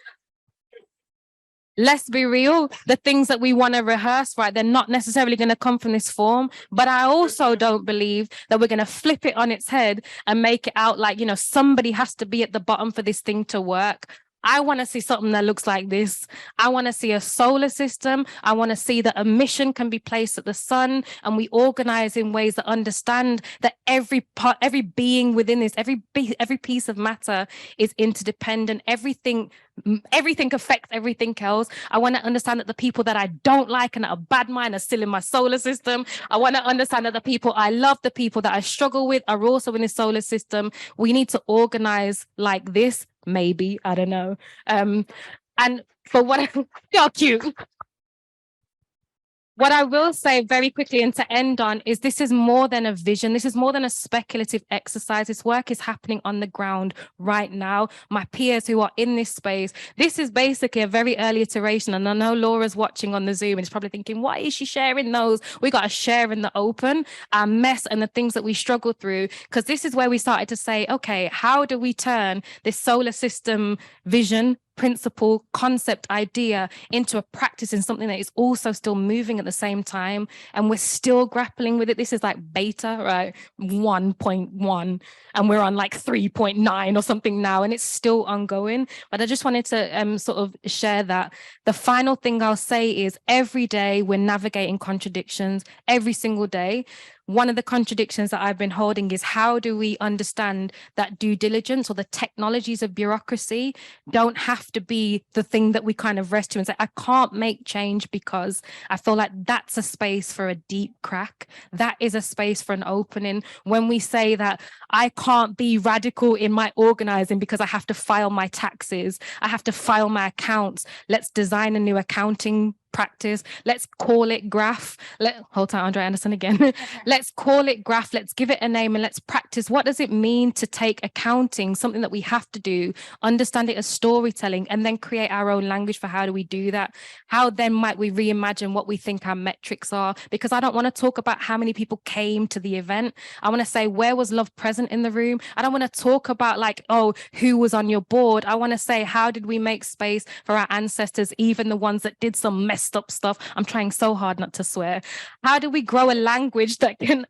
Let's be real, the things that we want to rehearse, right, they're not necessarily going to come from this form. But I also don't believe that we're going to flip it on its head and make it out like, you know, somebody has to be at the bottom for this thing to work. I want to see something that looks like this. I want to see a solar system. I want to see that a mission can be placed at the sun, and we organize in ways that understand that every part, every being within this, every piece of matter is interdependent. Everything affects everything else. I want to understand that the people that I don't like and that are bad mind are still in my solar system. I want to understand that the people I love, the people that I struggle with, are also in the solar system. We need to organize like this. Maybe, I don't know. And for what you're cute. What I will say very quickly and to end on is this is more than a vision. This is more than a speculative exercise. This work is happening on the ground right now. My peers who are in this space, this is basically a very early iteration. And I know Laura's watching on the Zoom and is probably thinking, why is she sharing those? We got to share in the open, our mess and the things that we struggle through, because this is where we started to say, okay, how do we turn this solar system vision, principle, concept, idea into a practice in something that is also still moving at the same time, and we're still grappling with it. This is like beta, right? 1.1, and we're on like 3.9 or something now, and it's still ongoing. But I just wanted to sort of share that. The final thing I'll say is every day we're navigating contradictions, every single day. One of the contradictions that I've been holding is, how do we understand that due diligence or the technologies of bureaucracy don't have to be the thing that we kind of rest to and say, I can't make change, because I feel like that's a space for a deep crack. That is a space for an opening. When we say that I can't be radical in my organizing because I have to file my taxes, I have to file my accounts, let's design a new accounting practice. Let's call it graph. Hold on, Andre Anderson again. Let's call it graph. Let's give it a name and let's practice. What does it mean to take accounting, something that we have to do, understand it as storytelling, and then create our own language for how do we do that? How then might we reimagine what we think our metrics are? Because I don't want to talk about how many people came to the event. I want to say, where was love present in the room? I don't want to talk about like, oh, who was on your board? I want to say, how did we make space for our ancestors, even the ones that did some messed up stuff? I'm trying so hard not to swear. How do we grow a language that can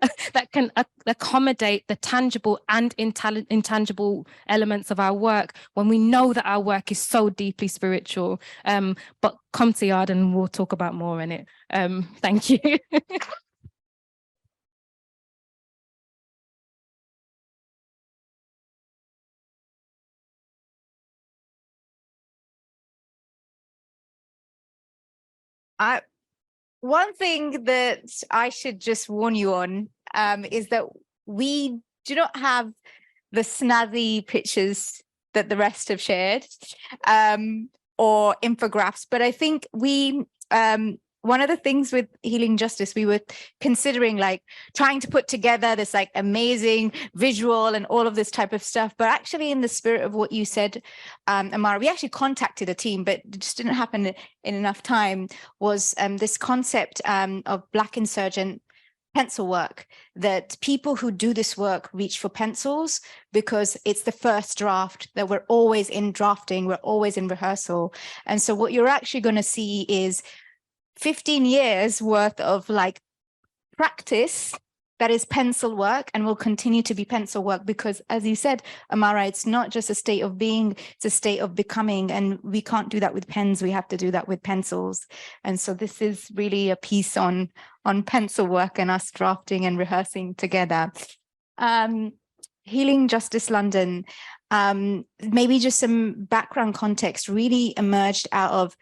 accommodate the tangible and intangible elements of our work when we know that our work is so deeply spiritual? But come to Yard and we'll talk about more in it. Thank you. One thing that I should just warn you on is that we do not have the snazzy pictures that the rest have shared or infographics, but I think we one of the things with Healing Justice, we were considering like trying to put together this like amazing visual and all of this type of stuff. But actually, in the spirit of what you said, Amahra, we actually contacted a team, but it just didn't happen in enough time, was this concept of Black insurgent pencil work, that people who do this work reach for pencils because it's the first draft, that we're always in drafting, we're always in rehearsal. And so what you're actually going to see is 15 years worth of like practice that is pencil work and will continue to be pencil work, because as you said, Amahra, it's not just a state of being, it's a state of becoming, and we can't do that with pens, we have to do that with pencils. And so this is really a piece on pencil work and us drafting and rehearsing together. Healing Justice London, maybe just some background context, really emerged out of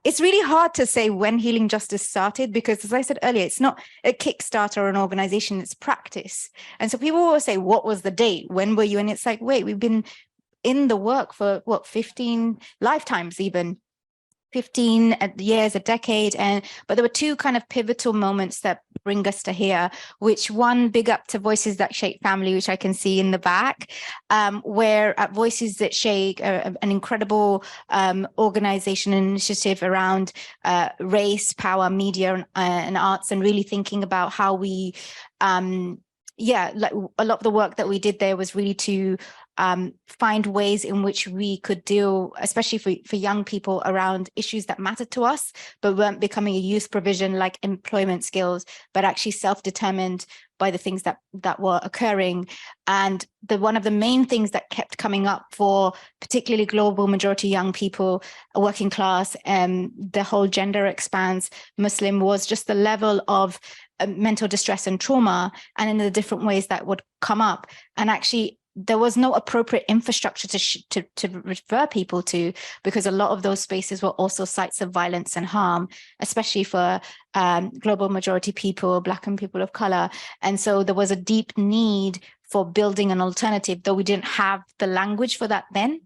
it's really hard to say when Healing Justice started, because as I said earlier, it's not a Kickstarter or an organization, it's practice. And so people always say, what was the date? When were you? And it's like, wait, we've been in the work for what, 15 lifetimes, even 15 years, a decade. But there were two kind of pivotal moments that bring us to here, which one, big up to Voices That Shake family, which I can see in the back, where at Voices That Shake, an incredible organization and initiative around race, power, media, and arts, and really thinking about how we, like a lot of the work that we did there was really to find ways in which we could deal, especially for young people, around issues that mattered to us, but weren't becoming a youth provision like employment skills, but actually self-determined by the things that were occurring. And one of the main things that kept coming up for particularly global majority young people, working class, the whole gender expanse, Muslim, was just the level of mental distress and trauma, and in the different ways that would come up. And actually, there was no appropriate infrastructure to refer people to, because a lot of those spaces were also sites of violence and harm, especially for global majority people, Black and people of color. And so there was a deep need for building an alternative, though we didn't have the language for that then.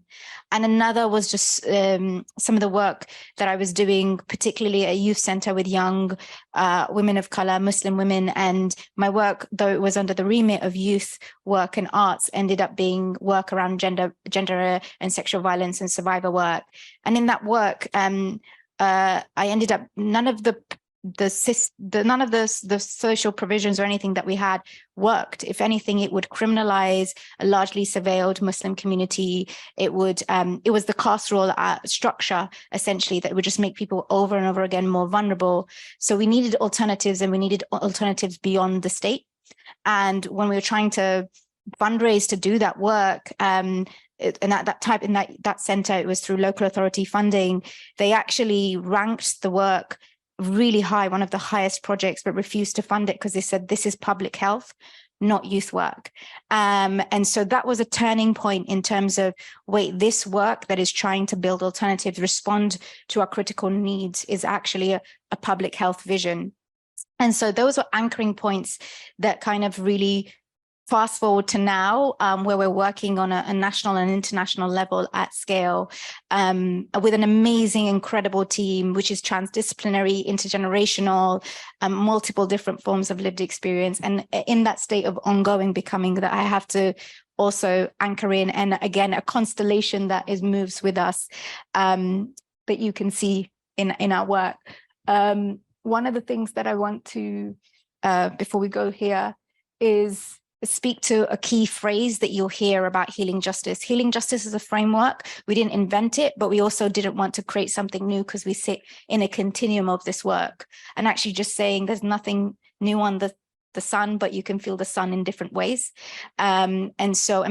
And another was just some of the work that I was doing, particularly at a youth center with young women of color, Muslim women. And my work, though it was under the remit of youth work and arts, ended up being work around gender and sexual violence and survivor work. And in that work, I ended up, none of the social provisions or anything that we had worked. If anything, it would criminalize a largely surveilled Muslim community. It was the carceral structure, essentially, that would just make people over and over again more vulnerable. So we needed alternatives, and we needed alternatives beyond the state. And when we were trying to fundraise to do that work, and at that time, in that center, it was through local authority funding. They actually ranked the work really high, one of the highest projects, but refused to fund it because they said this is public health, not youth work. And so that was a turning point in terms of, wait, this work that is trying to build alternatives, respond to our critical needs, is actually a public health vision. And so those were anchoring points that kind of really fast forward to now, where we're working on a national and international level at scale, with an amazing, incredible team, which is transdisciplinary, intergenerational, multiple different forms of lived experience. And in that state of ongoing becoming that I have to also anchor in, and again, a constellation that moves with us, that you can see in our work. One of the things that I want to, before we go here, is speak to a key phrase that you'll hear about healing justice. Healing justice is a framework. We didn't invent it, but we also didn't want to create something new because we sit in a continuum of this work. And actually just saying there's nothing new on the sun, but you can feel the sun in different ways. And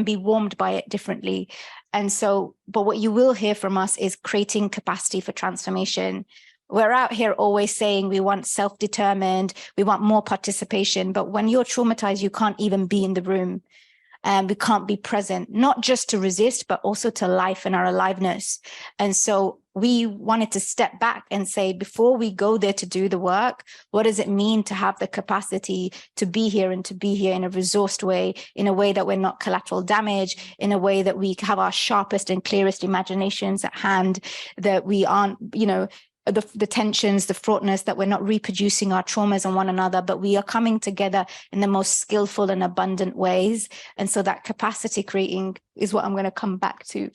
be warmed by it differently. And so, but what you will hear from us is creating capacity for transformation. We're out here always saying we want self-determined, we want more participation, but when you're traumatized, you can't even be in the room, and we can't be present, not just to resist, but also to life and our aliveness. And so we wanted to step back and say, before we go there to do the work, what does it mean to have the capacity to be here, and to be here in a resourced way, in a way that we're not collateral damage, in a way that we have our sharpest and clearest imaginations at hand, that we aren't, the tensions, the fraughtness, that we're not reproducing our traumas on one another, but we are coming together in the most skillful and abundant ways. And so that capacity creating is what I'm going to come back to.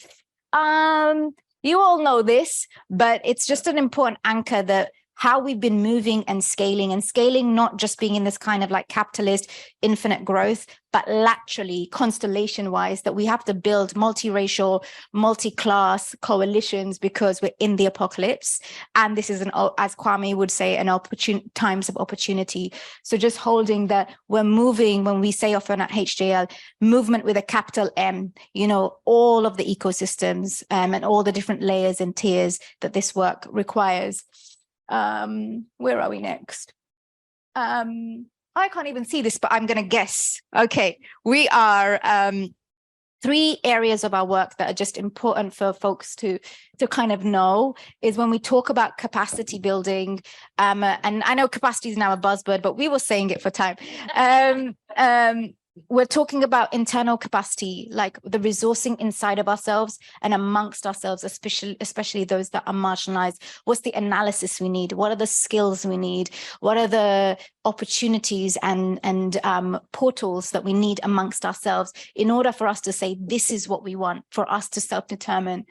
You all know this, but it's just an important anchor, that how we've been moving and scaling, not just being in this kind of like capitalist infinite growth, but laterally, constellation wise, that we have to build multiracial, multi-class coalitions because we're in the apocalypse. And this is, as Kwame would say, times of opportunity. So just holding that we're moving, when we say often at HJL, movement with a capital M, all of the ecosystems, and all the different layers and tiers that this work requires. Where are we next? I can't even see this, but I'm going to guess. Okay, we are 3 areas of our work that are just important for folks to kind of know is when we talk about capacity building. And I know capacity is now a buzzword, but we were saying it for time. We're talking about internal capacity, like the resourcing inside of ourselves and amongst ourselves, especially those that are marginalized. What's the analysis we need? What are the skills we need? What are the opportunities and portals that we need amongst ourselves in order for us to say, this is what we want, for us to self-determine?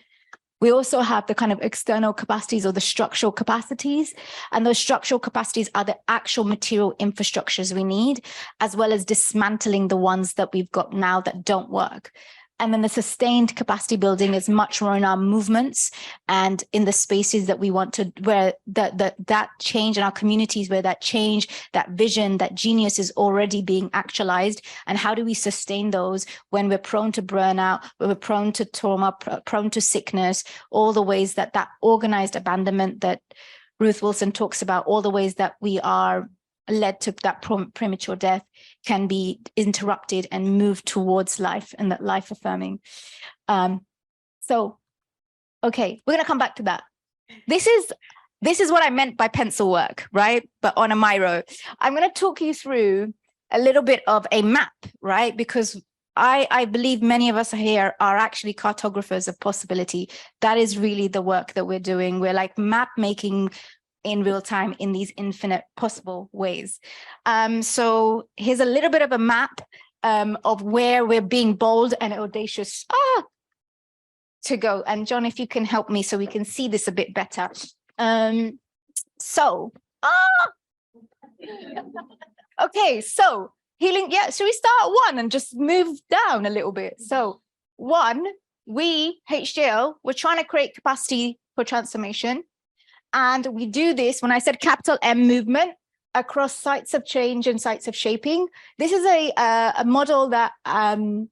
We also have the kind of external capacities, or the structural capacities. And those structural capacities are the actual material infrastructures we need, as well as dismantling the ones that we've got now that don't work. And then the sustained capacity building is much more in our movements and in the spaces that we want to, where that change in our communities, where that change, that vision, that genius is already being actualized. And how do we sustain those when we're prone to burnout, when we're prone to trauma, prone to sickness, all the ways that organized abandonment that Ruth Wilson talks about, all the ways that we are led to that premature death can be interrupted and move towards life and that life affirming. So, okay, we're going to come back to that. This is what I meant by pencil work, right? But on a Miro. I'm going to talk you through a little bit of a map, right? Because I believe many of us here are actually cartographers of possibility. That is really the work that we're doing. We're like map making in real time in these infinite possible ways. So here's a little bit of a map of where we're being bold and audacious to go. And John, if you can help me so we can see this a bit better. Okay, so healing, yeah, so we start at 1 and just move down a little bit. So 1, we, HJL, we're trying to create capacity for transformation. And we do this, when I said capital M movement, across sites of change and sites of shaping. This is a model that Alan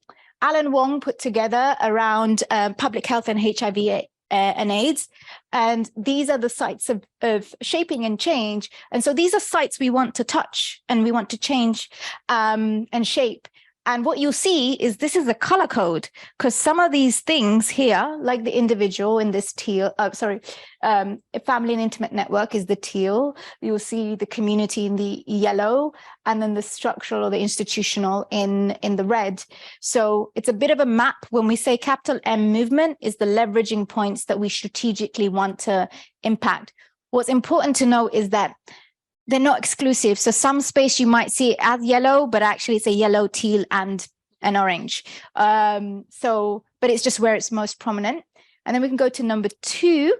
Wong put together around public health and HIV and AIDS. And these are the sites of shaping and change. And so these are sites we want to touch and we want to change and shape. And what you'll see is this is a color code, because some of these things here, like the individual in this teal, family and intimate network is the teal. You'll see the community in the yellow, and then the structural or the institutional in the red. So it's a bit of a map. When we say capital M movement is the leveraging points that we strategically want to impact. What's important to know is that they're not exclusive. So some space you might see it as yellow, but actually it's a yellow, teal, and an orange. But it's just where it's most prominent. And then we can go to number 2,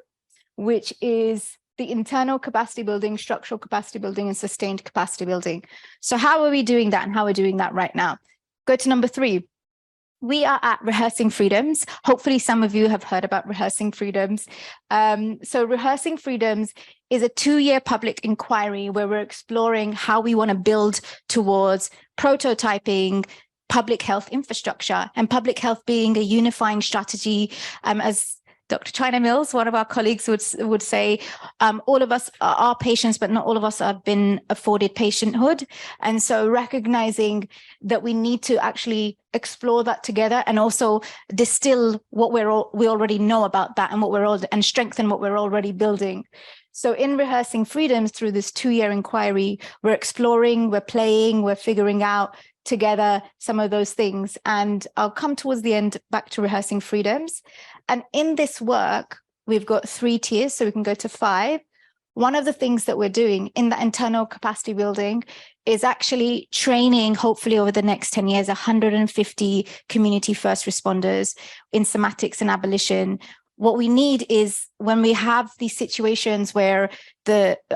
which is the internal capacity building, structural capacity building, and sustained capacity building. So how are we doing that and how we're doing that right now? Go to number 3. We are at Rehearsing Freedoms. Hopefully some of you have heard about Rehearsing Freedoms. So Rehearsing Freedoms is a 2-year public inquiry where we're exploring how we want to build towards prototyping public health infrastructure, and public health being a unifying strategy. As Dr. China Mills, one of our colleagues, would say, all of us are patients, but not all of us have been afforded patienthood. And so recognizing that we need to actually explore that together and also distill what we already know about that and strengthen what we're already building. So in Rehearsing Freedoms, through this 2-year inquiry, we're exploring, we're playing, we're figuring out together some of those things. And I'll come towards the end back to Rehearsing Freedoms. And in this work, we've got 3 tiers, so we can go to 5. One of the things that we're doing in the internal capacity building is actually training, hopefully over the next 10 years, 150 community first responders in somatics and abolition. What we need is when we have these situations where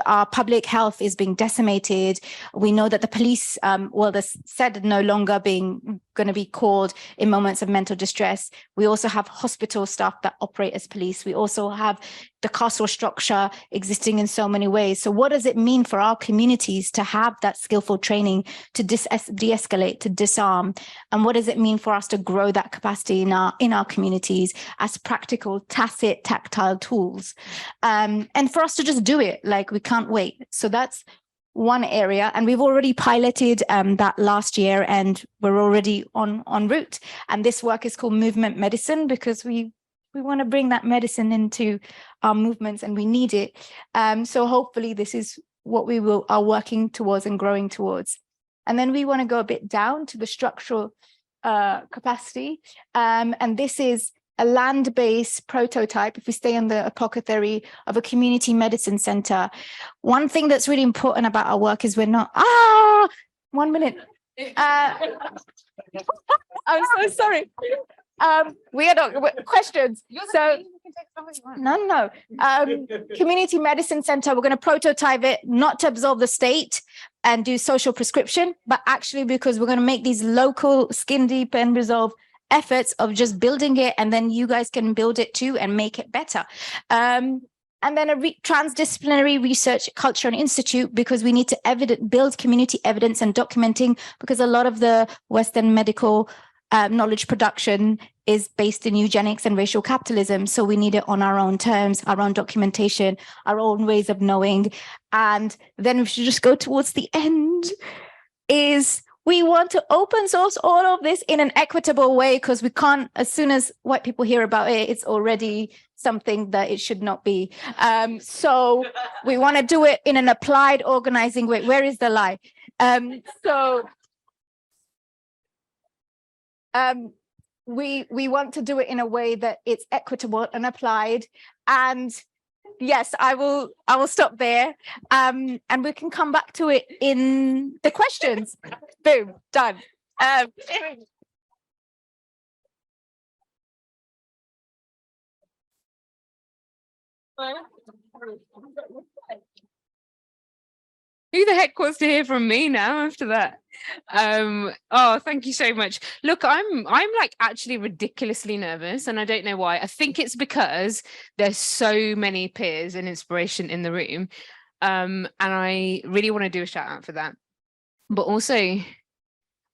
our public health is being decimated, we know that the police, they're said no longer going to be called in moments of mental distress. We also have hospital staff that operate as police. We also have the castle structure existing in so many ways. So what does it mean for our communities to have that skillful training to de-escalate, to disarm? And what does it mean for us to grow that capacity in our communities as practical, tacit, tactile tools? And for us to just do it, like we can't wait. So that's one area. And we've already piloted that last year, and we're already en route. And this work is called movement medicine, because we want to bring that medicine into our movements, and we need it. So hopefully this is what we are working towards and growing towards. And then we want to go a bit down to the structural capacity. And this is a land-based prototype, if we stay on the apothecary, of a community medicine center. One thing that's really important about our work is we're not, 1 minute. I'm so sorry. We are not, questions. So, no. Community medicine center, we're going to prototype it, not to absolve the state and do social prescription, but actually because we're going to make these local skin deep and resolve efforts of just building it, and then you guys can build it too and make it better. And then a transdisciplinary research culture and institute, because we need to build community evidence and documenting, because a lot of the Western medical knowledge production is based in eugenics and racial capitalism. So we need it on our own terms, our own documentation, our own ways of knowing. And then we should just go towards the end, is we want to open source all of this in an equitable way, because we can't, as soon as white people hear about it, it's already something that it should not be. So we want to do it in an applied, organizing way. Where is the lie? We want to do it in a way that it's equitable and applied. And yes, I will stop there. And we can come back to it in the questions. Boom, done. Who the heck wants to hear from me now after that? Oh, thank you so much. Look, I'm like actually ridiculously nervous, and I don't know why. I think it's because there's so many peers and inspiration in the room. And I really want to do a shout out for that. But also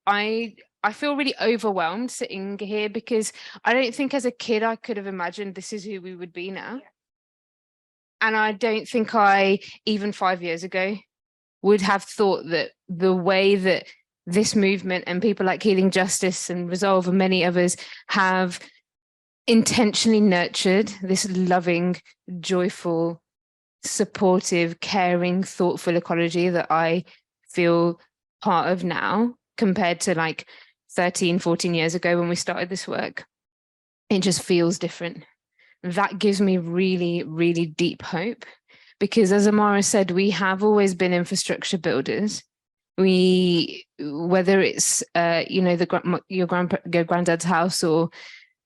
I feel really overwhelmed sitting here, because I don't think as a kid I could have imagined this is who we would be now. And I don't think I, even 5 years ago, would have thought that the way that this movement and people like Healing Justice and Resolve and many others have intentionally nurtured this loving, joyful, supportive, caring, thoughtful ecology that I feel part of now, compared to like 13, 14 years ago when we started this work. It just feels different. That gives me really, really deep hope, because as Amahra said, we have always been infrastructure builders. Whether it's your granddad's house, or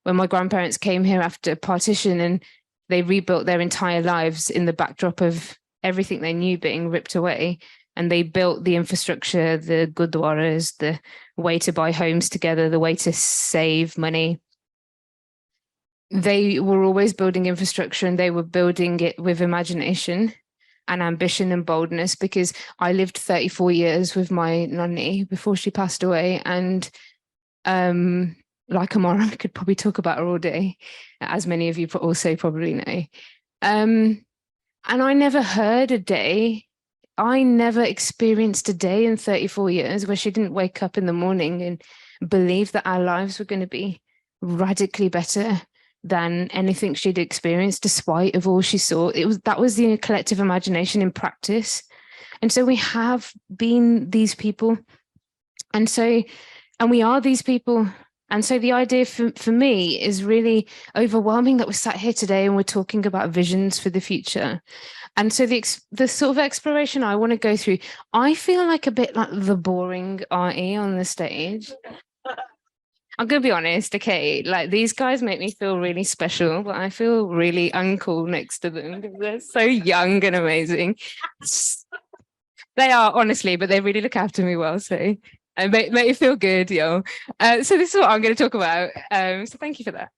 when my grandparents came here after partition and they rebuilt their entire lives in the backdrop of everything they knew being ripped away, and they built the infrastructure, the gurdwaras, the way to buy homes together, the way to save money. They were always building infrastructure, and they were building it with imagination and ambition and boldness, because I lived 34 years with my nanny before she passed away. And like Amahra, I could probably talk about her all day, as many of you also probably know. And I never heard a day, I never experienced a day in 34 years where she didn't wake up in the morning and believe that our lives were going to be radically better than anything she'd experienced, despite of all she saw. That was the collective imagination in practice. And so we have been these people, and we are these people. And so the idea for me is really overwhelming that we're sat here today and we're talking about visions for the future. And so the sort of exploration I want to go through, I feel like a bit like the boring RE on the stage. I'm going to be honest, okay, like these guys make me feel really special, but I feel really uncool next to them because they're so young and amazing. They are, honestly, but they really look after me well, so and make me feel good, yo. So this is what I'm going to talk about. So thank you for that.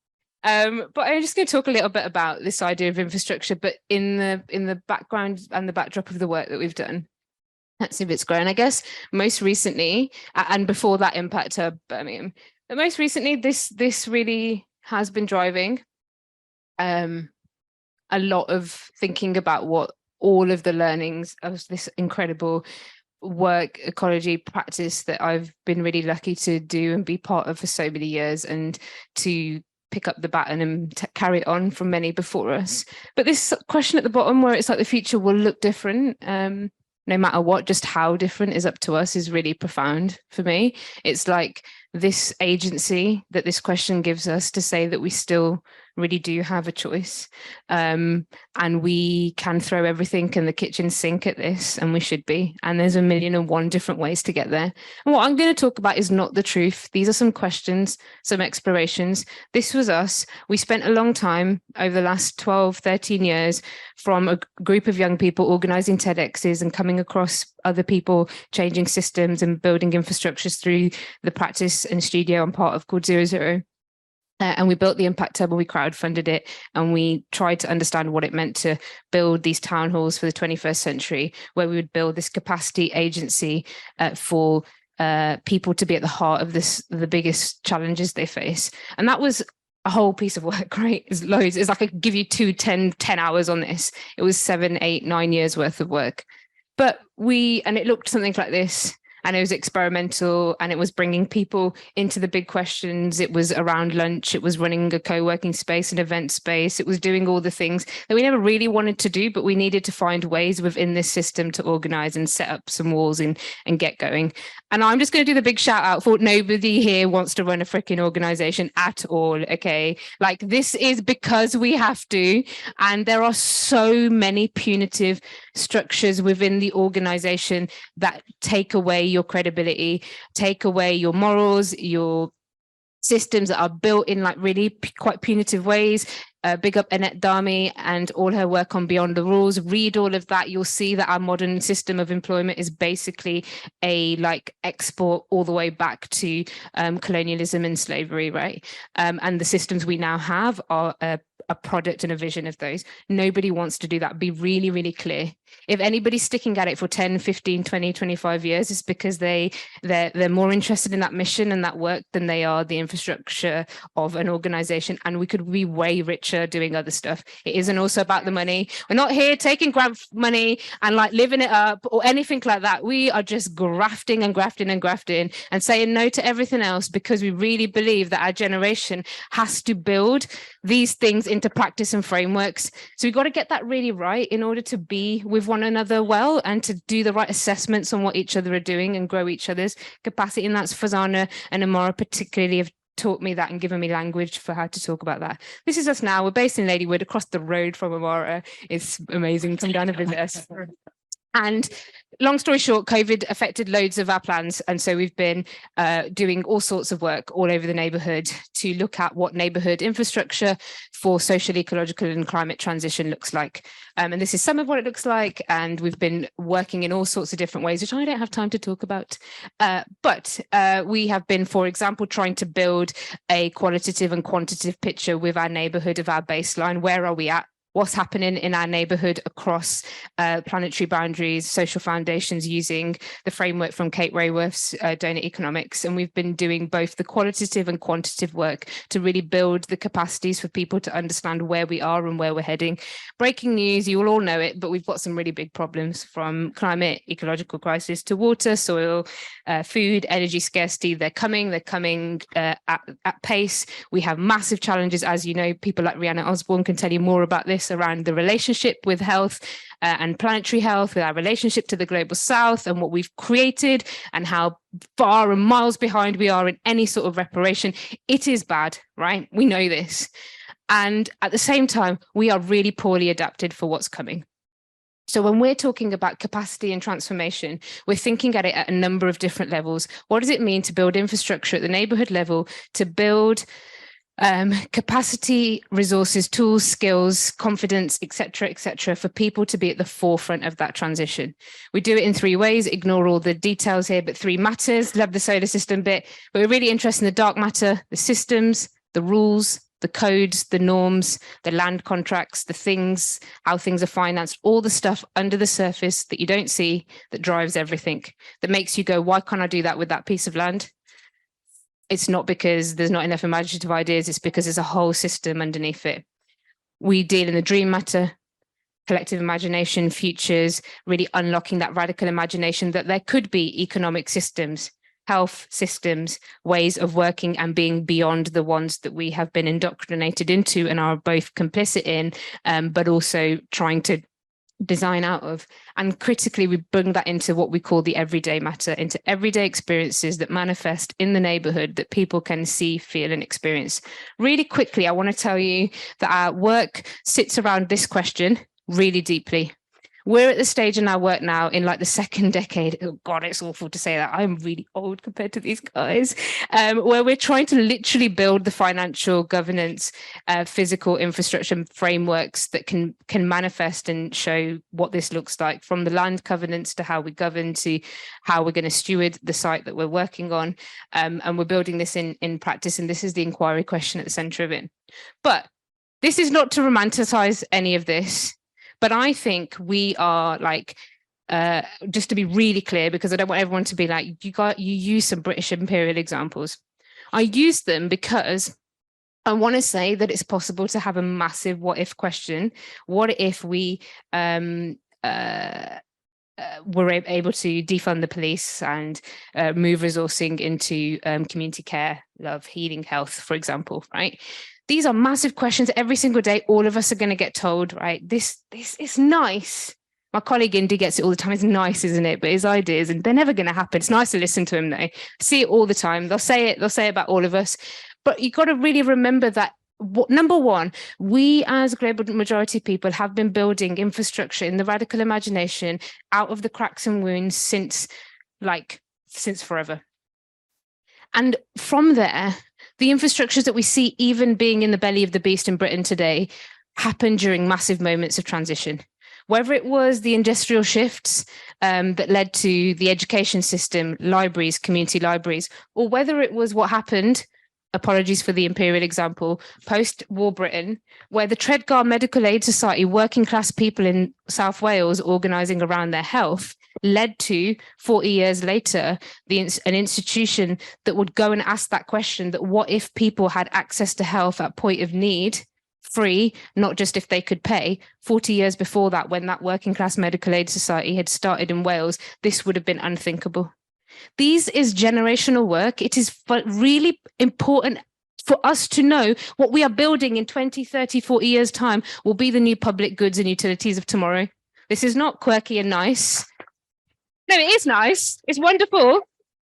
But I'm just going to talk a little bit about this idea of infrastructure, but in the background and the backdrop of the work that we've done at Civic Square. And I guess most recently, and before that Impact Hub Birmingham, but most recently, this really has been driving a lot of thinking about what all of the learnings of this incredible work ecology practice that I've been really lucky to do and be part of for so many years, and to pick up the baton and carry it on from many before us. But this question at the bottom, where it's like the future will look different, no matter what, just how different is up to us, is really profound for me. It's like this agency that this question gives us to say that we still really do have a choice, and we can throw everything in the kitchen sink at this, and we should be, and there's 1,000,001 different ways to get there. And what I'm going to talk about is not the truth. These are some questions, some explorations. This was us. We spent a long time over the last 12, 13 years from a group of young people organizing TEDx's and coming across other people changing systems and building infrastructures through the practice and studio I'm part of called 00. And we built the Impact Hub, and we crowdfunded it, and we tried to understand what it meant to build these town halls for the 21st century, where we would build this capacity agency for people to be at the heart of the biggest challenges they face. And that was a whole piece of work, right? It's loads. It's like I could give you 10 hours on this. It was 7, 8, 9 years worth of work. But and it looked something like this. And it was experimental, and it was bringing people into the big questions. It was around lunch. It was running a co-working space, an event space. It was doing all the things that we never really wanted to do, but we needed to find ways within this system to organize and set up some walls and get going. And I'm just going to do the big shout out for nobody here wants to run a freaking organization at all. Okay. Like, this is because we have to. And there are so many punitive structures within the organization that take away your credibility, take away your morals, your systems that are built in like really quite punitive ways. Big up Annette Dami and all her work on Beyond the Rules. Read all of that. You'll see that our modern system of employment is basically a like export all the way back to colonialism and slavery, right? And the systems we now have are a product and a vision of those. Nobody wants to do that. Be really, really clear. If anybody's sticking at it for 10, 15, 20, 25 years, it's because they're more interested in that mission and that work than they are the infrastructure of an organization. And we could be way richer doing other stuff. It isn't also about the money. We're not here taking grant money and like living it up or anything like that. We are just grafting and grafting and grafting and saying no to everything else, because we really believe that our generation has to build these things into practice and frameworks. So we've got to get that really right in order to be with one another well, and to do the right assessments on what each other are doing and grow each other's capacity. And that's Farzana and Amahra particularly have taught me that and given me language for how to talk about that. This is us now. We're based in Ladywood, across the road from Amahra. It's amazing. Come down and visit us. And long story short, COVID affected loads of our plans. And so we've been doing all sorts of work all over the neighbourhood to look at what neighbourhood infrastructure for social, ecological and climate transition looks like. And this is some of what it looks like. And we've been working in all sorts of different ways, which I don't have time to talk about. But we have been, for example, trying to build a qualitative and quantitative picture with our neighbourhood of our baseline. Where are we at? What's happening in our neighbourhood across planetary boundaries, social foundations, using the framework from Kate Rayworth's Donor Economics. And we've been doing both the qualitative and quantitative work to really build the capacities for people to understand where we are and where we're heading. Breaking news, you will all know it, but we've got some really big problems, from climate, ecological crisis to water, soil, food, energy scarcity. They're coming at pace. We have massive challenges, as you know. People like Rihanna Osborne can tell you more about this, around the relationship with health and planetary health, with our relationship to the global south and what we've created, and how far and miles behind we are in any sort of reparation. It is bad, right? We know this. And at the same time, we are really poorly adapted for what's coming. So when we're talking about capacity and transformation, we're thinking at it at a number of different levels. What does it mean to build infrastructure at the neighborhood level, to build capacity, resources, tools, skills, confidence, etc., for people to be at the forefront of that transition? We do it in 3 ways. Ignore all the details here, but 3 matters. Love the solar system bit, but we're really interested in the dark matter, the systems, the rules, the codes, the norms, the land contracts, the things, how things are financed, all the stuff under the surface that you don't see, that drives everything, that makes you go, why can't I do that with that piece of land? It's not because there's not enough imaginative ideas, it's because there's a whole system underneath it. We deal in the dream matter, collective imagination, futures, really unlocking that radical imagination that there could be economic systems, health systems, ways of working and being beyond the ones that we have been indoctrinated into and are both complicit in, but also trying to design out of. And critically, we bring that into what we call the everyday matter, into everyday experiences that manifest in the neighborhood that people can see, feel and experience. Really quickly, I want to tell you that our work sits around this question really deeply. We're at the stage in our work now in like the second decade. Oh God, it's awful to say that. I'm really old compared to these guys. Where we're trying to literally build the financial governance, physical infrastructure frameworks that can manifest and show what this looks like, from the land covenants to how we govern to how we're going to steward the site that we're working on. And we're building this in practice. And this is the inquiry question at the center of it. But this is not to romanticize any of this. But I think we are like, just to be really clear, because I don't want everyone to be like, you use some British imperial examples. I use them because I want to say that it's possible to have a massive what if question. What if we were able to defund the police and move resourcing into community care, love, healing, health, for example, right? These are massive questions every single day. All of us are going to get told, right? This is nice. My colleague Indy gets it all the time. It's nice, isn't it? But his ideas, and they're never going to happen. It's nice to listen to him though. See it all the time. They'll say it about all of us. But you've got to really remember that, number one, we as global majority people have been building infrastructure in the radical imagination out of the cracks and wounds since forever. And from there, the infrastructures that we see even being in the belly of the beast in Britain today happened during massive moments of transition. Whether it was the industrial shifts that led to the education system, libraries, community libraries, or whether it was what happened, apologies for the imperial example, post-war Britain, where the Tredegar Medical Aid Society, working class people in South Wales organising around their health, led to 40 years later an institution that would go and ask that question, that what if people had access to health at point of need, free, not just if they could pay. 40 years before that, when that working class medical aid society had started in Wales, this would have been unthinkable. These is generational work. It is really important for us to know what we are building in 20, 30, 40 years time will be the new public goods and utilities of tomorrow. This is not quirky and nice. No, it is nice. It's wonderful.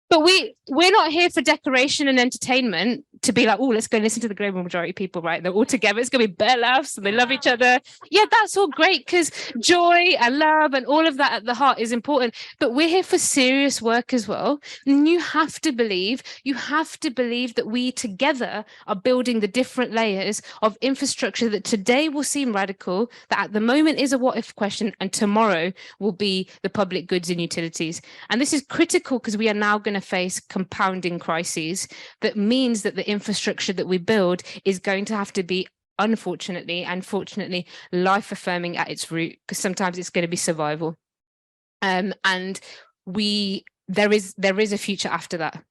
But we're not here for decoration and entertainment to be like, oh, let's go listen to the global majority people, right? They're all together. It's going to be bear laughs and they love each other. Yeah, that's all great because joy and love and all of that at the heart is important. But we're here for serious work as well. And you have to believe that we together are building the different layers of infrastructure that today will seem radical, that at the moment is a what if question, and tomorrow will be the public goods and utilities. And this is critical because we are now going to face compounding crises. That means that the infrastructure that we build is going to have to be, unfortunately and fortunately, life affirming at its root, because sometimes it's going to be survival. And there is a future after that.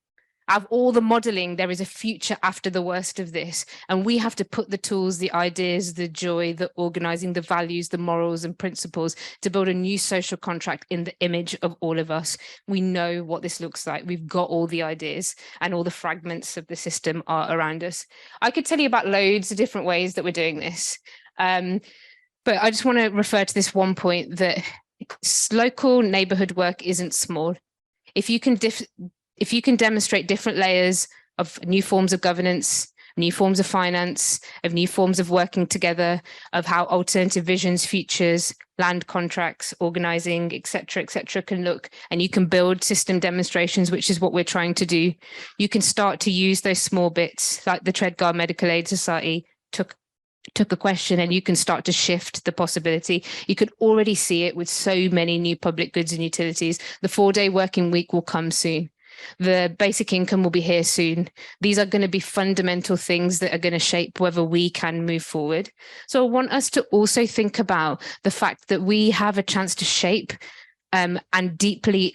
Out of all the modeling, there is a future after the worst of this. And we have to put the tools, the ideas, the joy, the organizing, the values, the morals and principles to build a new social contract in the image of all of us. We know what this looks like. We've got all the ideas and all the fragments of the system are around us. I could tell you about loads of different ways that we're doing this. But I just want to refer to this one point, that local neighborhood work isn't small. If you can demonstrate different layers of new forms of governance, new forms of finance, of new forms of working together, of how alternative visions, futures, land contracts, organizing, et cetera, can look, and you can build system demonstrations, which is what we're trying to do. You can start to use those small bits, like the Tredegar Medical Aid Society took a question, and you can start to shift the possibility. You could already see it with so many new public goods and utilities. The 4-day working week will come soon. The basic income will be here soon. These are going to be fundamental things that are going to shape whether we can move forward. So I want us to also think about the fact that we have a chance to shape and deeply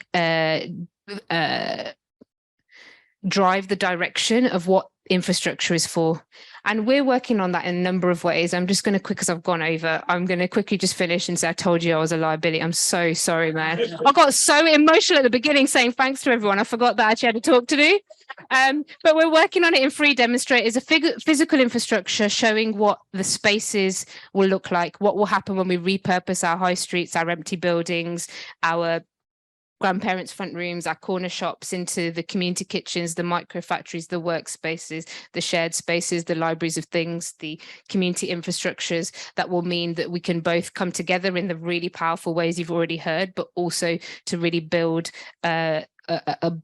drive the direction of what infrastructure is for. And we're working on that in a number of ways. I'm just going to because I've gone over, I'm going to quickly just finish and say, I told you I was a liability. I'm so sorry, man. I got so emotional at the beginning saying thanks to everyone. I forgot that I actually had a talk to do. But we're working on it in 3 demonstrators, a physical infrastructure showing what the spaces will look like, what will happen when we repurpose our high streets, our empty buildings, our grandparents' front rooms, our corner shops, into the community kitchens, the micro factories, the workspaces, the shared spaces, the libraries of things, the community infrastructures that will mean that we can both come together in the really powerful ways you've already heard, but also to really build a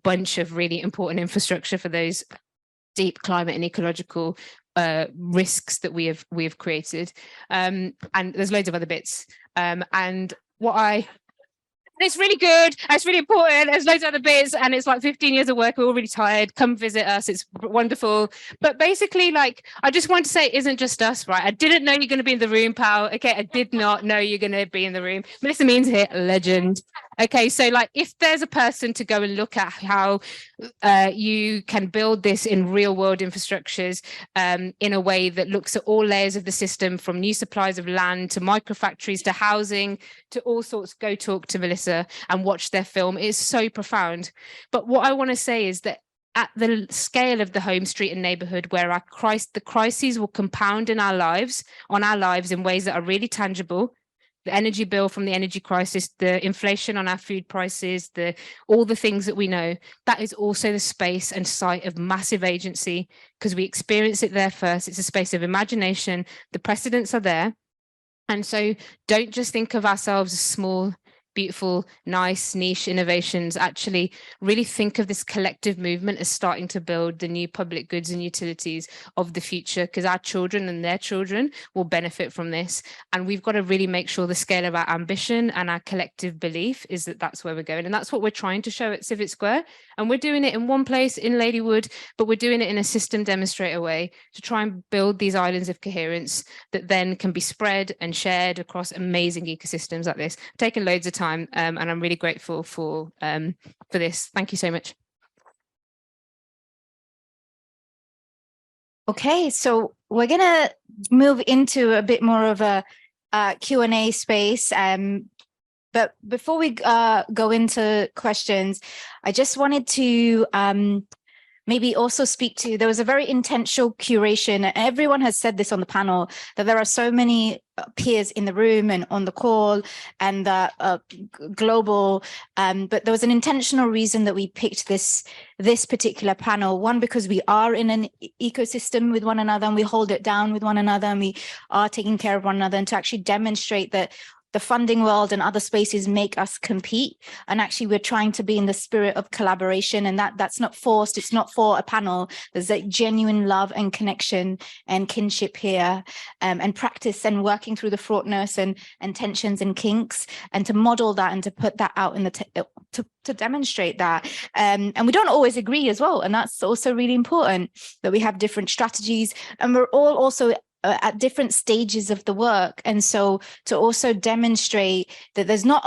bunch of really important infrastructure for those deep climate and ecological risks that we have created. And there's loads of other bits. And it's really good. It's really important. There's loads of other bits, and it's like 15 years of work. We're all really tired. Come visit us. It's wonderful. But basically, like, I just want to say, it isn't just us, right? I didn't know you're going to be in the room, pal. Okay, I did not know you're going to be in the room. Melissa Means here, legend. Okay, so like, if there's a person to go and look at how you can build this in real world infrastructures in a way that looks at all layers of the system, from new supplies of land to microfactories to housing to all sorts, go talk to Melissa and watch their film. It is so profound. But what I want to say is that at the scale of the home, street and neighborhood, where the crises will compound in our lives, in ways that are really tangible, the energy bill from the energy crisis, the inflation on our food prices, all the things that we know, that is also the space and site of massive agency, because we experience it there first. It's a space of imagination. The precedents are there. And so don't just think of ourselves as small, beautiful, nice, niche innovations. Actually, really think of this collective movement as starting to build the new public goods and utilities of the future, because our children and their children will benefit from this. And we've got to really make sure the scale of our ambition and our collective belief is that that's where we're going. And that's what we're trying to show at Civic Square. And we're doing it in one place in Ladywood, but we're doing it in a system demonstrator way to try and build these islands of coherence that then can be spread and shared across amazing ecosystems like this. Taking loads of time, and I'm really grateful for this. Thank you so much. Okay, so we're gonna move into a bit more of a Q&A space. But before we go into questions, I just wanted to maybe also speak to, there was a very intentional curation. Everyone has said this on the panel, that there are so many peers in the room and on the call and global, but there was an intentional reason that we picked this particular panel. One, because we are in an ecosystem with one another and we hold it down with one another and we are taking care of one another, and to actually demonstrate that the funding world and other spaces make us compete. And actually, we're trying to be in the spirit of collaboration, and that's not forced. It's not for a panel. There's a genuine love and connection and kinship here, and practice and working through the fraughtness and tensions and kinks, and to model that and to put that out in to demonstrate that. And we don't always agree as well. And that's also really important, that we have different strategies, and we're all also at different stages of the work. And so to also demonstrate that there's not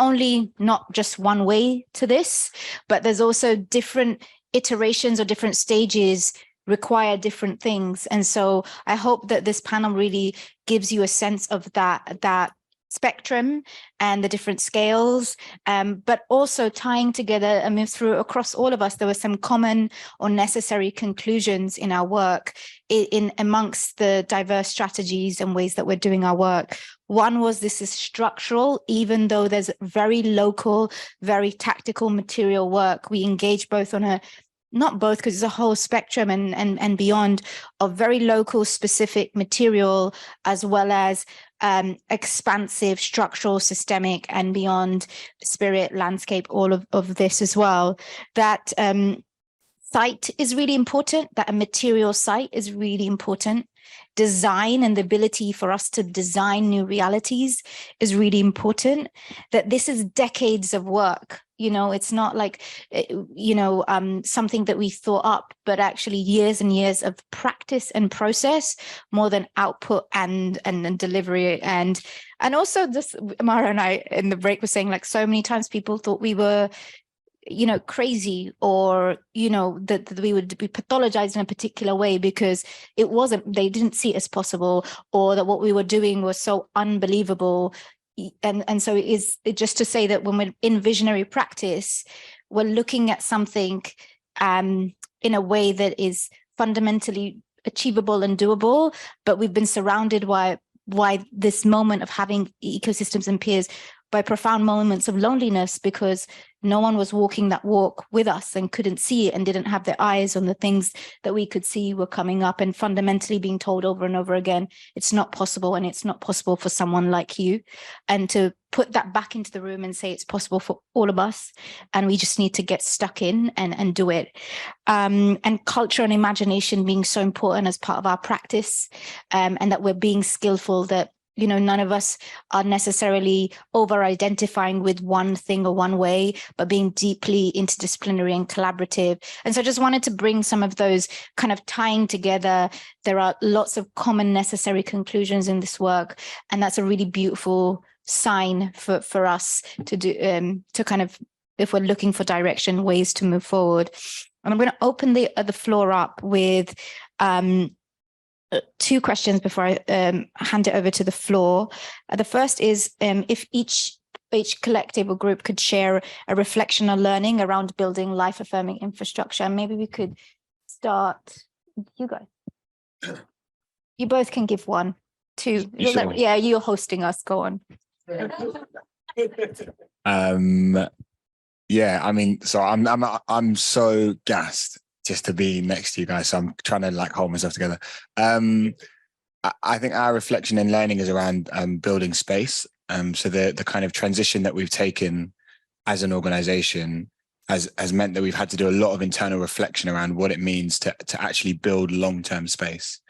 just one way to this, but there's also different iterations or different stages require different things. And so I hope that this panel really gives you a sense of that spectrum and the different scales, but also tying together and move through across all of us. There were some common or necessary conclusions in our work in amongst the diverse strategies and ways that we're doing our work. One was, this is structural, even though there's very local, very tactical material work. We engage both on not both, because it's a whole spectrum and beyond, of very local specific material, as well as expansive, structural, systemic, and beyond spirit, landscape, all of this as well. That site is really important, that a material site is really important. Design and the ability for us to design new realities is really important. That this is decades of work. It's not like, something that we thought up, but actually years and years of practice and process, more than output and delivery. And also this, Amahra and I in the break were saying, like, so many times people thought we were, crazy, or, that we would be pathologized in a particular way because they didn't see it as possible, or that what we were doing was so unbelievable. And so it is just to say that when we're in visionary practice, we're looking at something in a way that is fundamentally achievable and doable, but we've been surrounded by this moment of having ecosystems and peers by profound moments of loneliness, because no one was walking that walk with us and couldn't see it and didn't have their eyes on the things that we could see were coming up, and fundamentally being told over and over again, it's not possible, and it's not possible for someone like you. And to put that back into the room and say it's possible for all of us, and we just need to get stuck in and do it. And culture and imagination being so important as part of our practice, and that we're being skillful, that none of us are necessarily over-identifying with one thing or one way, but being deeply interdisciplinary and collaborative. And so I just wanted to bring some of those kind of tying together. There are lots of common necessary conclusions in this work, and that's a really beautiful sign for us to do, to kind of, if we're looking for direction, ways to move forward. And I'm going to open the floor up with two questions before I hand it over to the floor. The first is if each collective or group could share a reflection or learning around building life-affirming infrastructure. And maybe we could start, you guys. You both can give one, two. Sure? Yeah, you're hosting us, go on. Yeah, I mean, so I'm so gassed just to be next to you guys. So I'm trying to hold myself together. I think our reflection and learning is around building space. So the kind of transition that we've taken as an organization has meant that we've had to do a lot of internal reflection around what it means to actually build long-term space.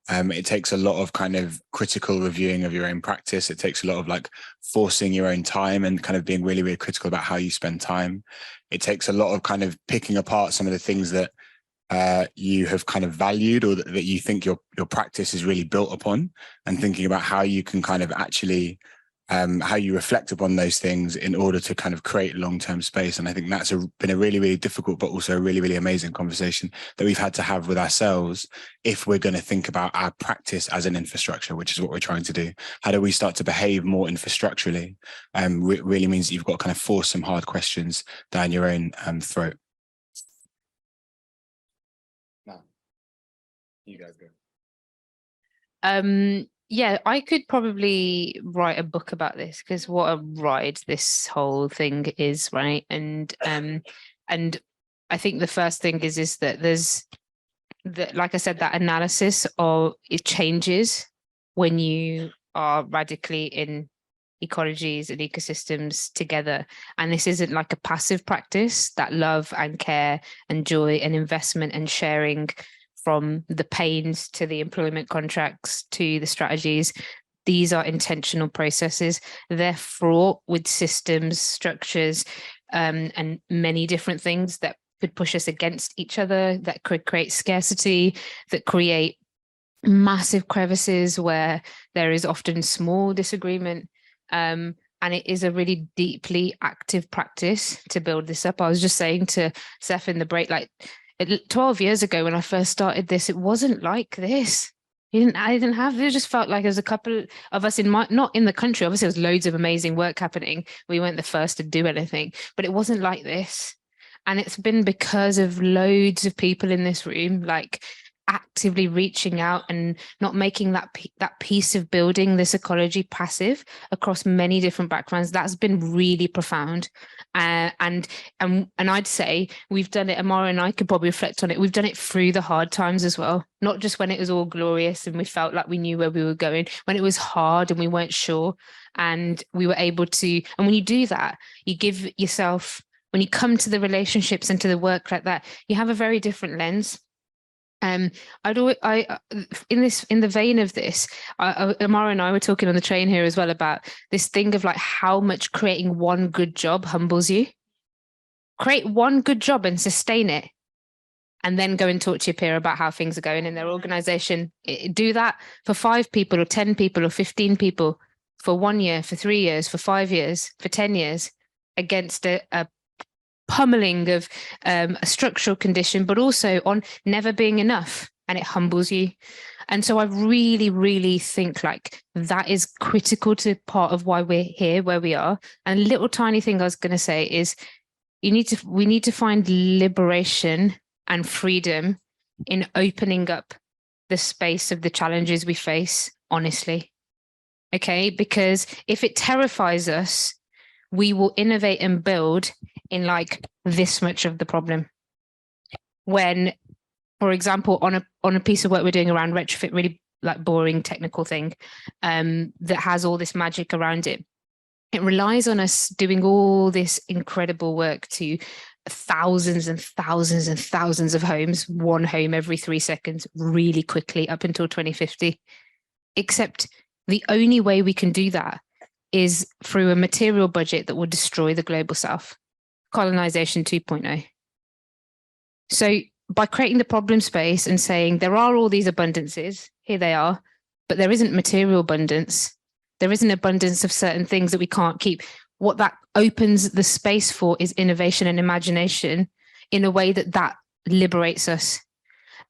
It takes a lot of kind of critical reviewing of your own practice. It takes a lot of forcing your own time and kind of being really, really critical about how you spend time. It takes a lot of kind of picking apart some of the things that you have kind of valued, or that you think your practice is really built upon, and thinking about how you can kind of actually how you reflect upon those things in order to kind of create long-term space. And I think that's been a really, really difficult, but also a really, really amazing conversation that we've had to have with ourselves if we're going to think about our practice as an infrastructure, which is what we're trying to do. How do we start to behave more infrastructurally? Really means that you've got to kind of force some hard questions down your own throat. No. You guys go. Yeah, I could probably write a book about this, because what a ride this whole thing is, right? And I think the first thing is that there's like I said, that analysis of it changes when you are radically in ecologies and ecosystems together. And this isn't like a passive practice, that love and care and joy and investment and sharing, from the pains to the employment contracts to the strategies. These are intentional processes. They're fraught with systems, structures, and many different things that could push us against each other, that could create scarcity, that create massive crevices where there is often small disagreement. And it is a really deeply active practice to build this up. I was just saying to Seth in the break, 12 years ago when I first started this, it wasn't like this. It just felt like there was a couple of us not in the country. Obviously, there was loads of amazing work happening. We weren't the first to do anything, but it wasn't like this. And it's been because of loads of people in this room, actively reaching out and not making that piece of building this ecology passive across many different backgrounds. That's been really profound. And I'd say we've done it, Amahra and I could probably reflect on it, we've done it through the hard times as well, not just when it was all glorious and we felt like we knew where we were going, when it was hard and we weren't sure, and we were able to. And when you do that, you give yourself, when you come to the relationships and to the work like that, you have a very different lens. In the vein of this, Amahra and I were talking on the train here as well about this thing of how much creating one good job humbles you. Create one good job and sustain it, and then go and talk to your peer about how things are going in their organization. Do that for 5 people or 10 people or 15 people for 1 year, for 3 years, for 5 years, for 10 years, against a pummeling of a structural condition, but also on never being enough, and it humbles you. And so I really, really think that is critical to part of why we're here, where we are. And a little tiny thing I was going to say is we need to find liberation and freedom in opening up the space of the challenges we face, honestly. Okay, because if it terrifies us, we will innovate and build in like this much of the problem. When, for example, on a piece of work we're doing around retrofit, really like boring technical thing, that has all this magic around it. It relies on us doing all this incredible work to thousands and thousands and thousands of homes, one home every 3 seconds, really quickly up until 2050. Except the only way we can do that is through a material budget that will destroy the global south. Colonization 2.0. So by creating the problem space and saying there are all these abundances, here they are, but there isn't material abundance. There isn't abundance of certain things that we can't keep. What that opens the space for is innovation and imagination in a way that liberates us.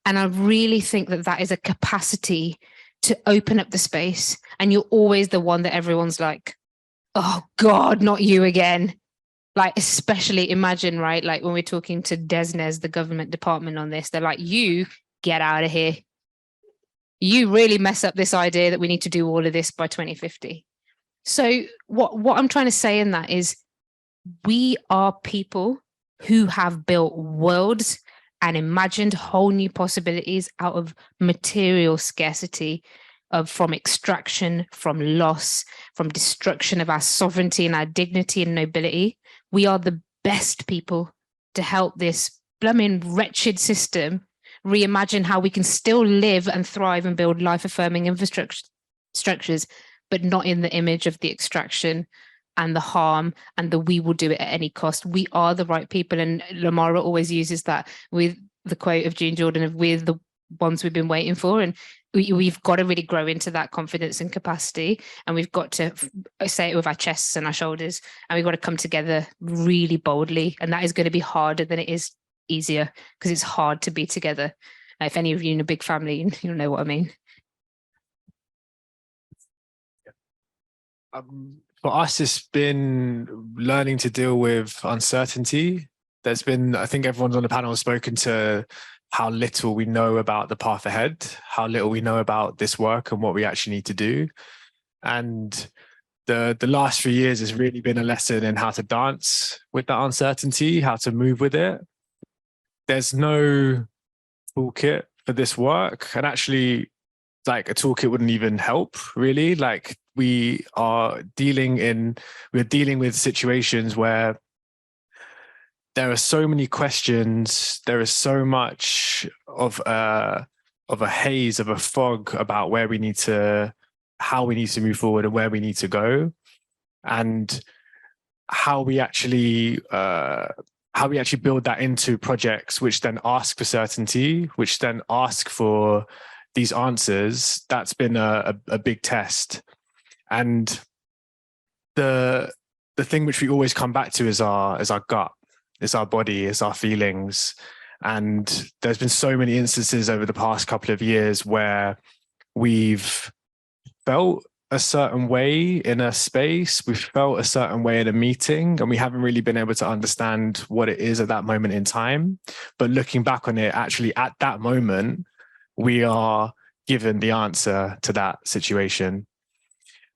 And I really think that is a capacity to open up the space. And you're always the one that everyone's like, oh God, not you again. Like, especially imagine, right? Like when we're talking to DESNES, the government department on this, they're like, you get out of here. You really mess up this idea that we need to do all of this by 2050. So what I'm trying to say in that is we are people who have built worlds and imagined whole new possibilities out of material scarcity, from extraction, from loss, from destruction of our sovereignty and our dignity and nobility. We are the best people to help this blooming wretched system reimagine how we can still live and thrive and build life-affirming infrastructures, but not in the image of the extraction and the harm and the we will do it at any cost. We are the right people. And Amahra always uses that with the quote of June Jordan of we're the ones we've been waiting for. And we've got to really grow into that confidence and capacity. And we've got to say it with our chests and our shoulders. And we've got to come together really boldly. And that is going to be harder than it is easier, because it's hard to be together. If any of you in a big family, you'll know what I mean. For us, it's been learning to deal with uncertainty. There's been, I think everyone's on the panel has spoken to how little we know about the path ahead, how little we know about this work and what we actually need to do. And the last 3 years has really been a lesson in how to dance with that uncertainty, how to move with it. There's no toolkit for this work. And actually, like a toolkit wouldn't even help, really. Like we're dealing with situations where there are so many questions, there is so much of a haze, of a fog about how we need to move forward and where we need to go, and how we actually build that into projects which then ask for certainty, which then ask for these answers. That's been a big test. And the thing which we always come back to is our gut, is our body, is our feelings. And there's been so many instances over the past couple of years where we've felt a certain way in a space, we've felt a certain way in a meeting, and we haven't really been able to understand what it is at that moment in time. But looking back on it, actually at that moment, we are given the answer to that situation.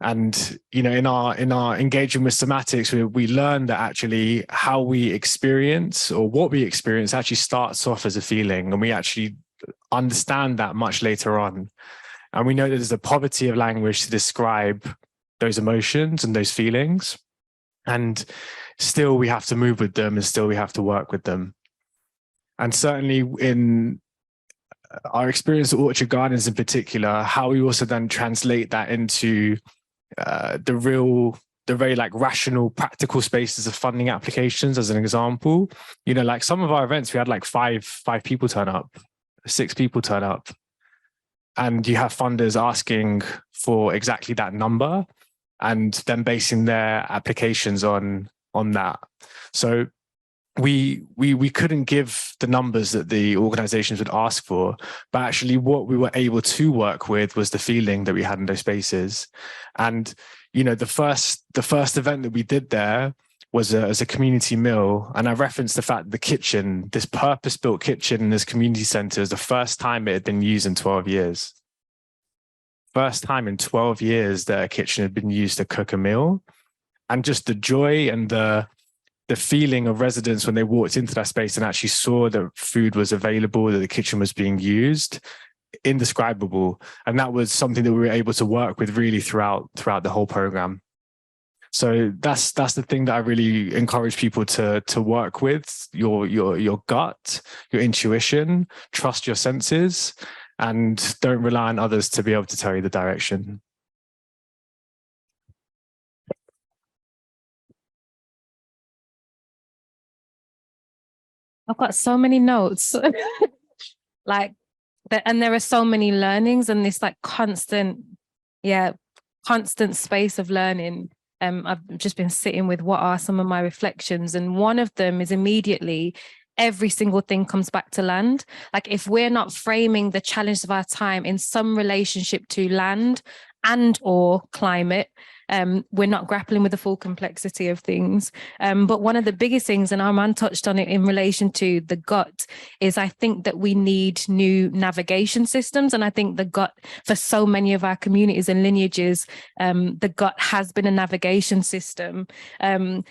And, in our engagement with somatics, we learn that actually how we experience or what we experience actually starts off as a feeling, and we actually understand that much later on. And we know that there's a poverty of language to describe those emotions and those feelings. And still we have to move with them, and still we have to work with them. And certainly in our experience at Orchard Gardens in particular, how we also then translate that into the very like rational, practical spaces of funding applications, as an example. Like some of our events, we had like five people turn up, 6 people turn up. And you have funders asking for exactly that number and then basing their applications on that. So we couldn't give the numbers that the organizations would ask for, but actually what we were able to work with was the feeling that we had in those spaces. And, the first event that we did there was as a community meal. And I referenced the fact that the kitchen, this purpose-built kitchen in this community center, is the first time it had been used in 12 years. First time in 12 years that a kitchen had been used to cook a meal. And just the joy and the the feeling of residents when they walked into that space and actually saw that food was available, that the kitchen was being used, indescribable. And that was something that we were able to work with really throughout the whole program. So that's the thing that I really encourage people to work with: your gut, your intuition, trust your senses, and don't rely on others to be able to tell you the direction. I've got so many notes. Like, and there are so many learnings and this like constant space of learning. I've just been sitting with what are some of my reflections, and one of them is immediately every single thing comes back to land. Like, if we're not framing the challenge of our time in some relationship to land and or climate, we're not grappling with the full complexity of things. But one of the biggest things, and Arman touched on it in relation to the gut, is I think that we need new navigation systems. And I think the gut, for so many of our communities and lineages, the gut has been a navigation system. And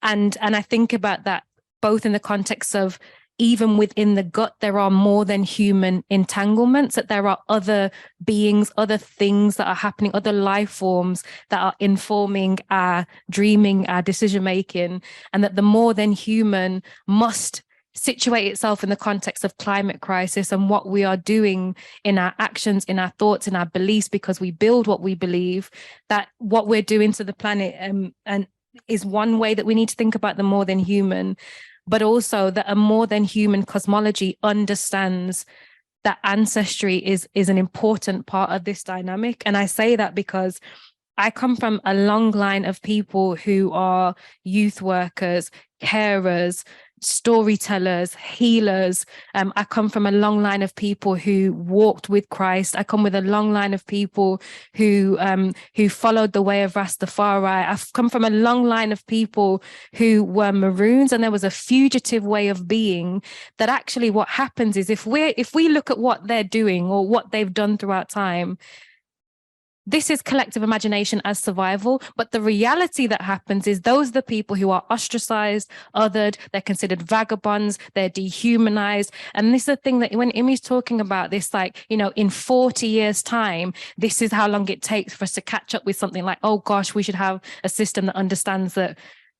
I think about that both in the context of, even within the gut, there are more than human entanglements, that there are other beings, other things that are happening, other life forms that are informing our dreaming, our decision-making, and that the more than human must situate itself in the context of climate crisis and what we are doing in our actions, in our thoughts, in our beliefs, because we build what we believe, that what we're doing to the planet and is one way that we need to think about the more than human. But also that a more than human cosmology understands that ancestry is an important part of this dynamic. And I say that because I come from a long line of people who are youth workers, carers, storytellers, healers. I come from a long line of people who walked with Christ. I come with a long line of people who followed the way of Rastafari. I've come from a long line of people who were Maroons, and there was a fugitive way of being. That actually what happens is, if we look at what they're doing or what they've done throughout time, this is collective imagination as survival, but the reality that happens is those are the people who are ostracized, othered, they're considered vagabonds, they're dehumanized. And this is the thing that when Imi's talking about this, like, you know, in 40 years' time, this is how long it takes for us to catch up with something like, oh gosh, we should have a system that understands that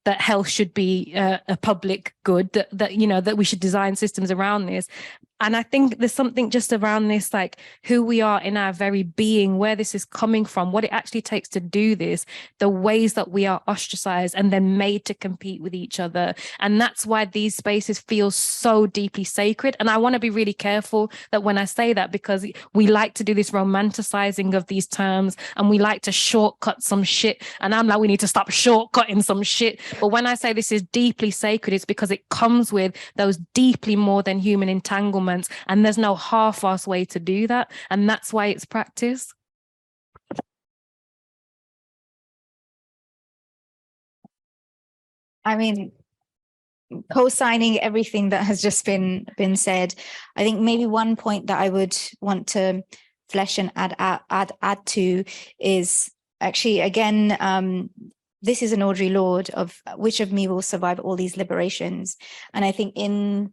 health should be a public good, that you know, that we should design systems around this. And I think there's something just around this, like who we are in our very being, where this is coming from, what it actually takes to do this, the ways that we are ostracized and then made to compete with each other. And that's why these spaces feel so deeply sacred. And I want to be really careful that when I say that, because we like to do this romanticizing of these terms and we like to shortcut some shit. And I'm like, we need to stop shortcutting some shit. But when I say this is deeply sacred, it's because it comes with those deeply more than human entanglements. And there's no half-assed way to do that. And that's why it's practice. I mean, co-signing everything that has just been said, I think maybe one point that I would want to flesh and add to is actually, again, this is an Audre Lorde of which of me will survive all these liberations. And I think in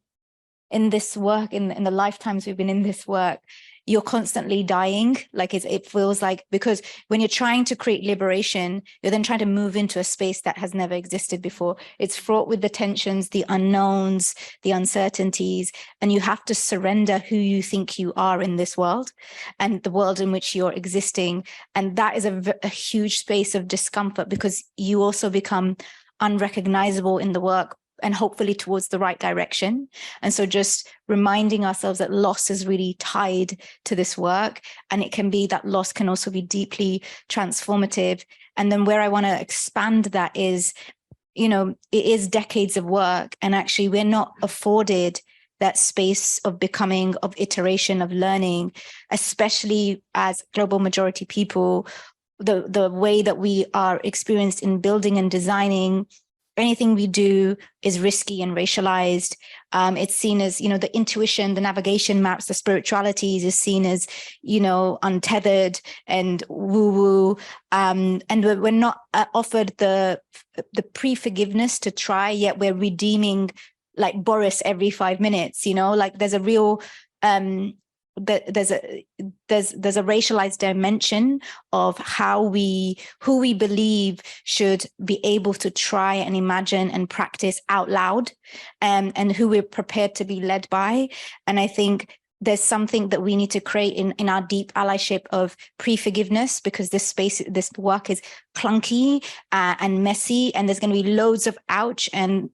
this work, in the lifetimes we've been in this work, you're constantly dying. Like it feels like, because when you're trying to create liberation, you're then trying to move into a space that has never existed before. It's fraught with the tensions, the unknowns, the uncertainties, and you have to surrender who you think you are in this world and the world in which you're existing. And that is a huge space of discomfort, because you also become unrecognizable in the work, and hopefully towards the right direction. And so just reminding ourselves that loss is really tied to this work, and it can be that loss can also be deeply transformative. And then where I want to expand that is, you know, it is decades of work, and actually we're not afforded that space of becoming, of iteration, of learning, especially as global majority people. The way that we are experienced in building and designing anything we do is risky and racialized. It's seen as, the intuition, the navigation maps, the spiritualities is seen as, untethered and woo-woo. And we're not offered the pre-forgiveness to try, yet we're redeeming like Boris every 5 minutes, like there's a real, there's a racialized dimension of who we believe should be able to try and imagine and practice out loud, and who we're prepared to be led by. And I think there's something that we need to create in our deep allyship of pre-forgiveness, because this work is clunky and messy, and there's going to be loads of ouch, and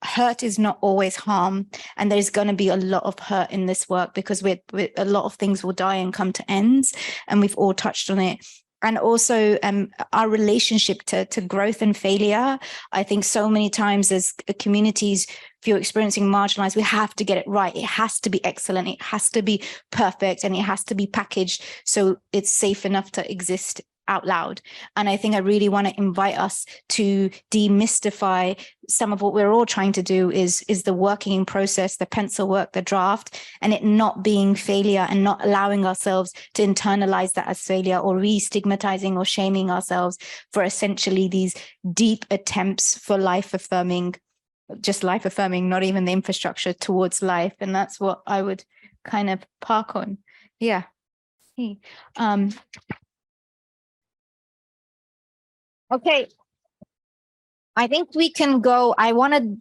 hurt is not always harm, and there's going to be a lot of hurt in this work, because a lot of things will die and come to ends, and we've all touched on it. And also our relationship to growth and failure. I think so many times as communities, if you're experiencing marginalized, we have to get it right. It has to be excellent. It has to be perfect, and it has to be packaged so it's safe enough to exist out loud. And I think I really want to invite us to demystify some of what we're all trying to do is the working process, the pencil work, the draft, and it not being failure, and not allowing ourselves to internalize that as failure, or re-stigmatizing or shaming ourselves for essentially these deep attempts for life-affirming, just life-affirming, not even the infrastructure towards life. And that's what I would kind of park on. Yeah. Okay, I think we can go. I want to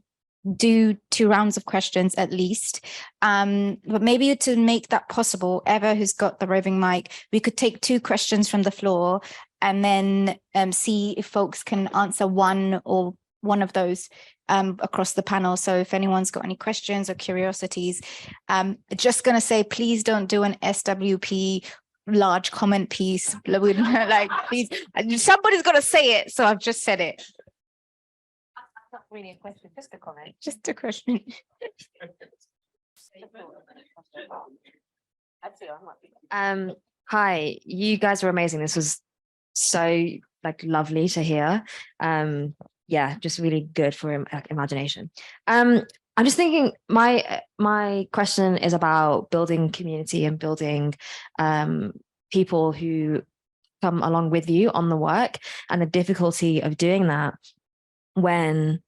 do 2 rounds of questions at least, but maybe to make that possible, Eva, who's got the roving mic, we could take 2 questions from the floor, and then see if folks can answer one of those across the panel. So if anyone's got any questions or curiosities, just going to say, please don't do an SWP large comment piece. Like, please, somebody's got to say it, so I've just said it. Not really a question, just a comment. Just a question. Hi, you guys were amazing. This was so lovely to hear. Yeah, just really good for imagination. I'm just thinking, my question is about building community and building people who come along with you on the work, and the difficulty of doing that when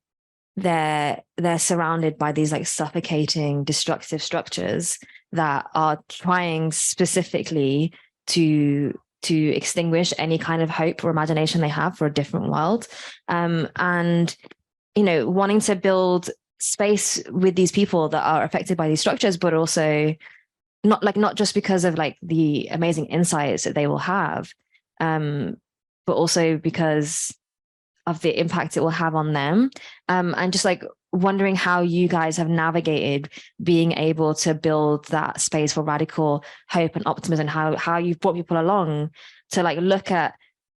they're surrounded by these suffocating, destructive structures that are trying specifically to extinguish any kind of hope or imagination they have for a different world, and wanting to build space with these people that are affected by these structures, but also not just because of the amazing insights that they will have, but also because of the impact it will have on them, and just wondering how you guys have navigated being able to build that space for radical hope and optimism, how you've brought people along to look at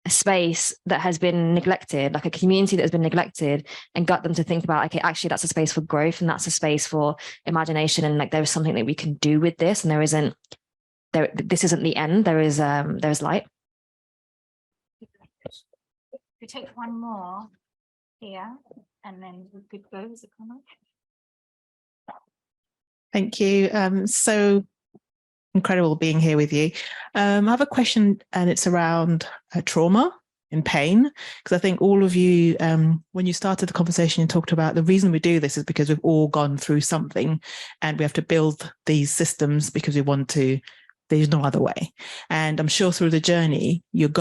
a space that has been neglected, a community that has been neglected, and got them to think about, okay, actually that's a space for growth, and that's a space for imagination, and there is something that we can do with this, and this isn't the end, there is light. We take one more here, and then we could go as a comment. Thank you. So incredible being here with you. I have a question, and it's around trauma and pain, because I think all of you, when you started the conversation, you talked about the reason we do this is because we've all gone through something, and we have to build these systems because we want to. There's no other way. And I'm sure through the journey, you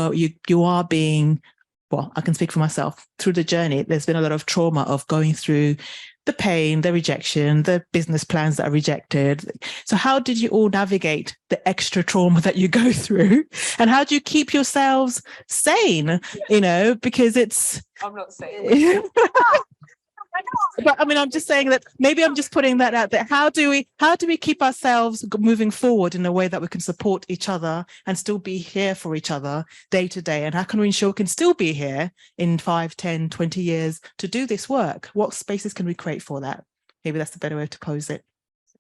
are being, well, I can speak for myself. Through the journey, there's been a lot of trauma of going through the pain, the rejection, the business plans that are rejected. So how did you all navigate the extra trauma that you go through? And how do you keep yourselves sane? Because it's... I'm not sane. But I mean, I'm just saying that maybe I'm just putting that out there. How do we keep ourselves moving forward in a way that we can support each other and still be here for each other day to day? And how can we ensure we can still be here in 5, 10, 20 years to do this work? What spaces can we create for that? Maybe that's the better way to pose it.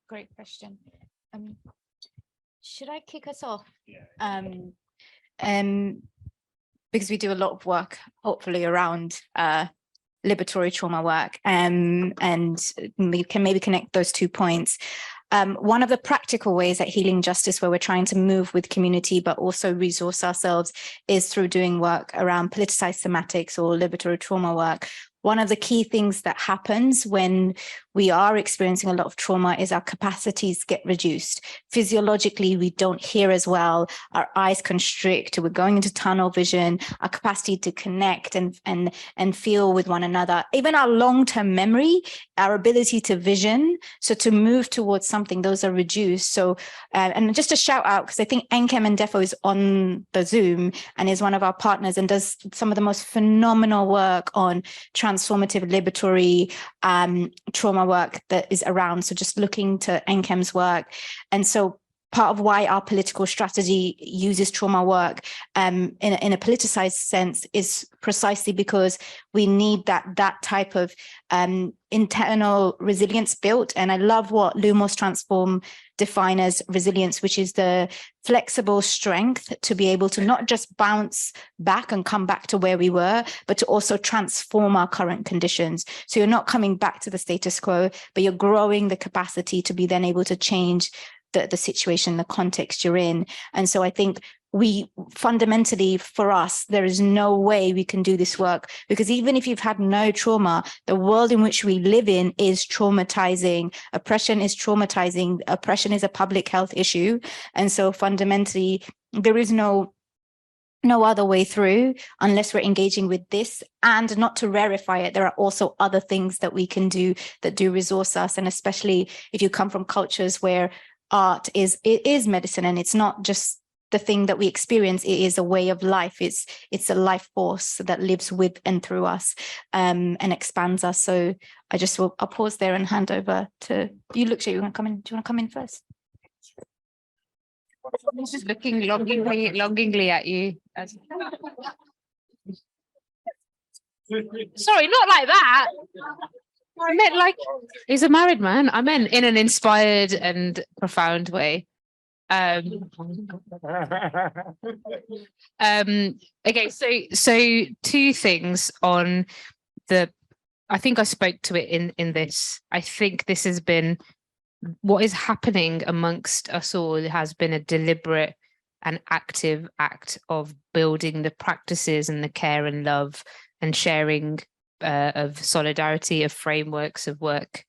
Great question. Should I kick us off? Because we do a lot of work, hopefully, around liberatory trauma work, and we can maybe connect those 2 points. One of the practical ways at Healing Justice, where we're trying to move with community, but also resource ourselves, is through doing work around politicized somatics or liberatory trauma work. One of the key things that happens when we are experiencing a lot of trauma is our capacities get reduced. Physiologically, we don't hear as well. Our eyes constrict. We're going into tunnel vision. Our capacity to connect and feel with one another. Even our long-term memory, our ability to vision, so to move towards something, those are reduced. So, and just a shout out, because I think NChem and Defo is on the Zoom and is one of our partners and does some of the most phenomenal work on transformative liberatory trauma work that is around. So just looking to NChem's work. And so part of why our political strategy uses trauma work in a politicized sense is precisely because we need that type of internal resilience built. And I love what Lumos Transform define as resilience, which is the flexible strength to be able to not just bounce back and come back to where we were, but to also transform our current conditions. So you're not coming back to the status quo, but you're growing the capacity to be then able to change the situation, the context you're in. And so I think we fundamentally, for us, there is no way we can do this work, because even if you've had no trauma, the world in which we live in is traumatizing. Oppression is traumatizing. Oppression is a public health issue. And so fundamentally, there is no other way through unless we're engaging with this. And not to rarefy it, there are also other things that we can do that do resource us. And especially if you come from cultures where art is medicine, and it's not just the thing that we experience, it is a way of life. It's a life force that lives with and through us, and expands us. So I'll pause there and hand over to you. Look, you want to come in? Do you want to come in first? I'm just looking longingly at you. Sorry, not like that. I meant like he's a married man. I meant in an inspired and profound way. Okay, so 2 things on I think I spoke to it in this. I think this has been what is happening amongst us all. It has been a deliberate and active act of building the practices and the care and love and sharing of solidarity, of frameworks of work,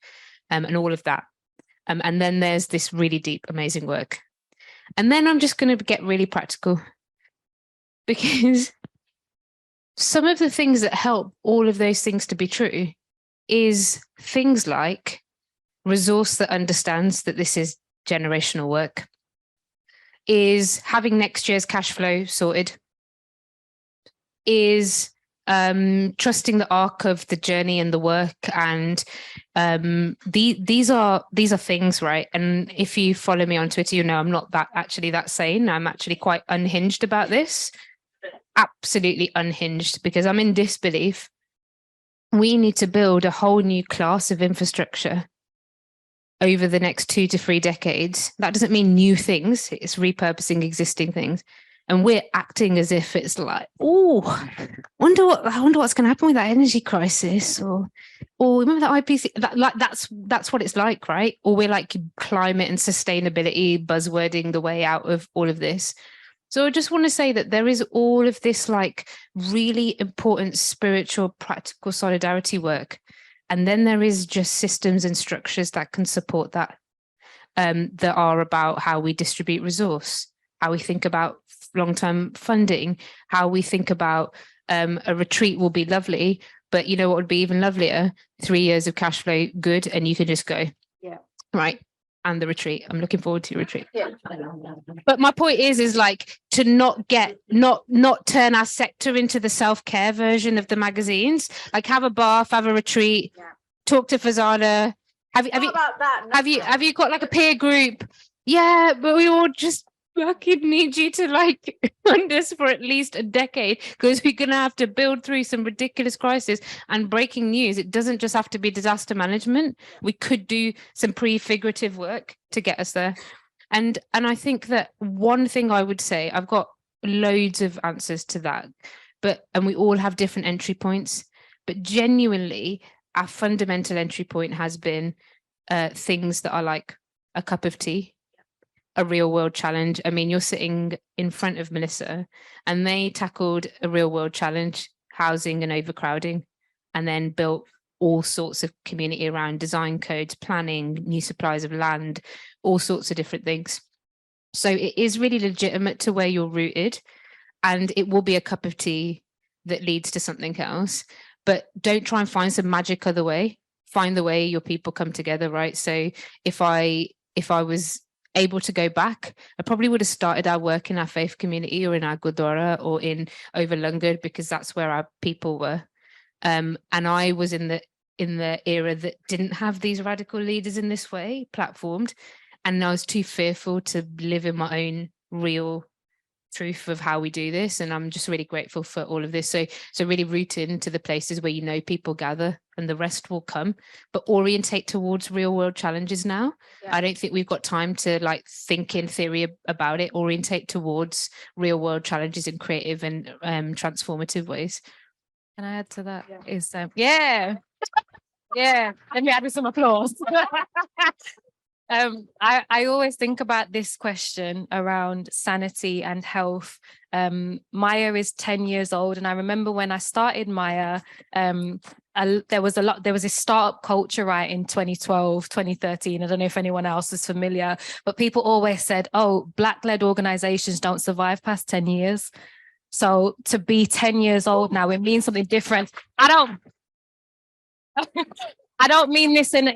and all of that. And then there's this really deep, amazing work. And then I'm just going to get really practical, because some of the things that help all of those things to be true is things like resource that understands that this is generational work, is having next year's cash flow sorted, is trusting the arc of the journey and the work. And these are things, right? And if you follow me on Twitter, you know I'm not that sane. I'm actually quite unhinged about this. Absolutely unhinged, because I'm in disbelief. We need to build a whole new class of infrastructure over the next 2 to 3 decades. That doesn't mean new things. It's repurposing existing things. And we're acting as if it's like, oh, I wonder what's going to happen with that energy crisis, or remember that IPC? That's what it's like, right? Or we're like climate and sustainability buzzwording the way out of all of this. So I just want to say that there is all of this like really important spiritual, practical solidarity work, and then there is just systems and structures that can support that, that are about how we distribute resource, how we think about long-term funding, how we think about a retreat will be lovely, but you know what would be even lovelier? 3 years of cash flow, good, and you can just go. Yeah. Right. And the retreat. I'm looking forward to your retreat. Yeah. But my point is like to not turn our sector into the self-care version of the magazines. Like have a bath, have a retreat, talk to Farzana. Have you got like a peer group? Yeah, but we all just fucking need you to like fund us for at least a decade, because we're gonna have to build through some ridiculous crisis. And breaking news, it doesn't just have to be disaster management. We could do some prefigurative work to get us there. And I think that one thing I would say, I've got loads of answers to that, and we all have different entry points. But genuinely, our fundamental entry point has been things that are like a cup of tea, a real world challenge. I mean, you're sitting in front of Melissa, and they tackled a real world challenge, housing and overcrowding, and then built all sorts of community around design codes, planning, new supplies of land, all sorts of different things. So it is really legitimate to where you're rooted, and it will be a cup of tea that leads to something else. But don't try and find some magic other way. Find the way your people come together, right? So if I was able to go back, I probably would have started our work in our faith community or in our Gurdwara or in over Lungard, because that's where our people were. And I was in the era that didn't have these radical leaders in this way platformed, and I was too fearful to live in my own real truth of how we do this. And I'm just really grateful for all of this. So really root into the places where you know people gather, and the rest will come, but orientate towards real world challenges now. I don't think we've got time to like think in theory about it. Orientate towards real world challenges in creative and transformative ways. Can I add to that? Yeah. Let me add with some applause. I always think about this question around sanity and health. MAIA is 10 years old, and I remember when I started MAIA, there was a startup culture, right, in 2012, 2013. I don't know if anyone else is familiar, but people always said, oh, Black-led organizations don't survive past 10 years. So to be 10 years old now, it means something different. I don't mean this in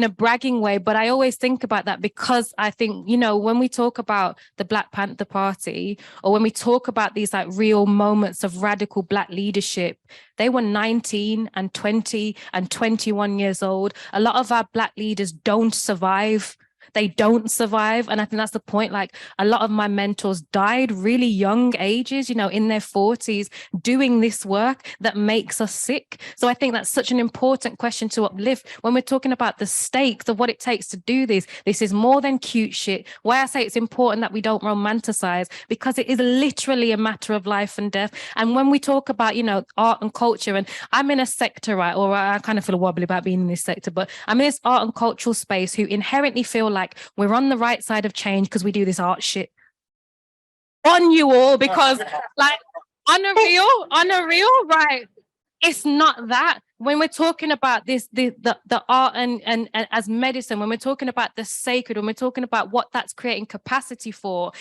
a bragging way, but I always think about that, because I think, you know, when we talk about the Black Panther Party, or when we talk about these like real moments of radical Black leadership, they were 19 and 20 and 21 years old. A lot of our Black leaders don't survive. They don't survive. And I think that's the point. Like, a lot of my mentors died really young ages, you know, in their 40s, doing this work that makes us sick. So I think that's such an important question to uplift when we're talking about the stakes of what it takes to do this. This is more than cute shit. Why I say it's important that we don't romanticize, because it is literally a matter of life and death. And when we talk about, you know, art and culture, and I'm in a sector, right, or I kind of feel wobbly about being in this sector, but I'm in this art and cultural space who inherently feel like we're on the right side of change because we do this art shit on you all, because like on a real, right, it's not that. When we're talking about this, the art and as medicine, when we're talking about the sacred, when we're talking about what that's creating capacity for,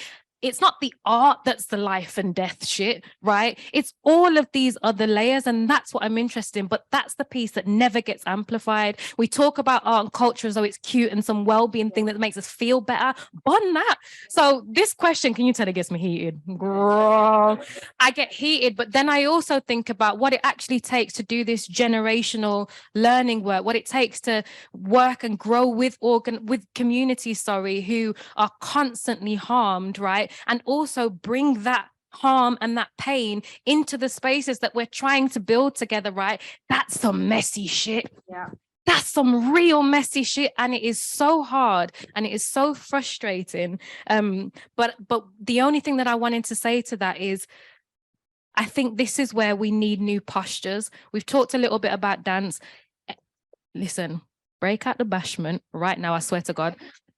it's not the art that's the life and death shit, right? It's all of these other layers, and that's what I'm interested in. But that's the piece that never gets amplified. We talk about art and culture as though it's cute and some well-being thing that makes us feel better. Bun that. So this question, can you tell it gets me heated? Girl, I get heated, but then I also think about what it actually takes to do this generational learning work, what it takes to work and grow with communities, who are constantly harmed, right? And also bring that harm and that pain into the spaces that we're trying to build together, right? That's some messy shit. Yeah. That's some real messy shit. And it is so hard and it is so frustrating. But the only thing that I wanted to say to that is, I think this is where we need new postures. We've talked a little bit about dance. Listen, break out the bashment right now, I swear to God.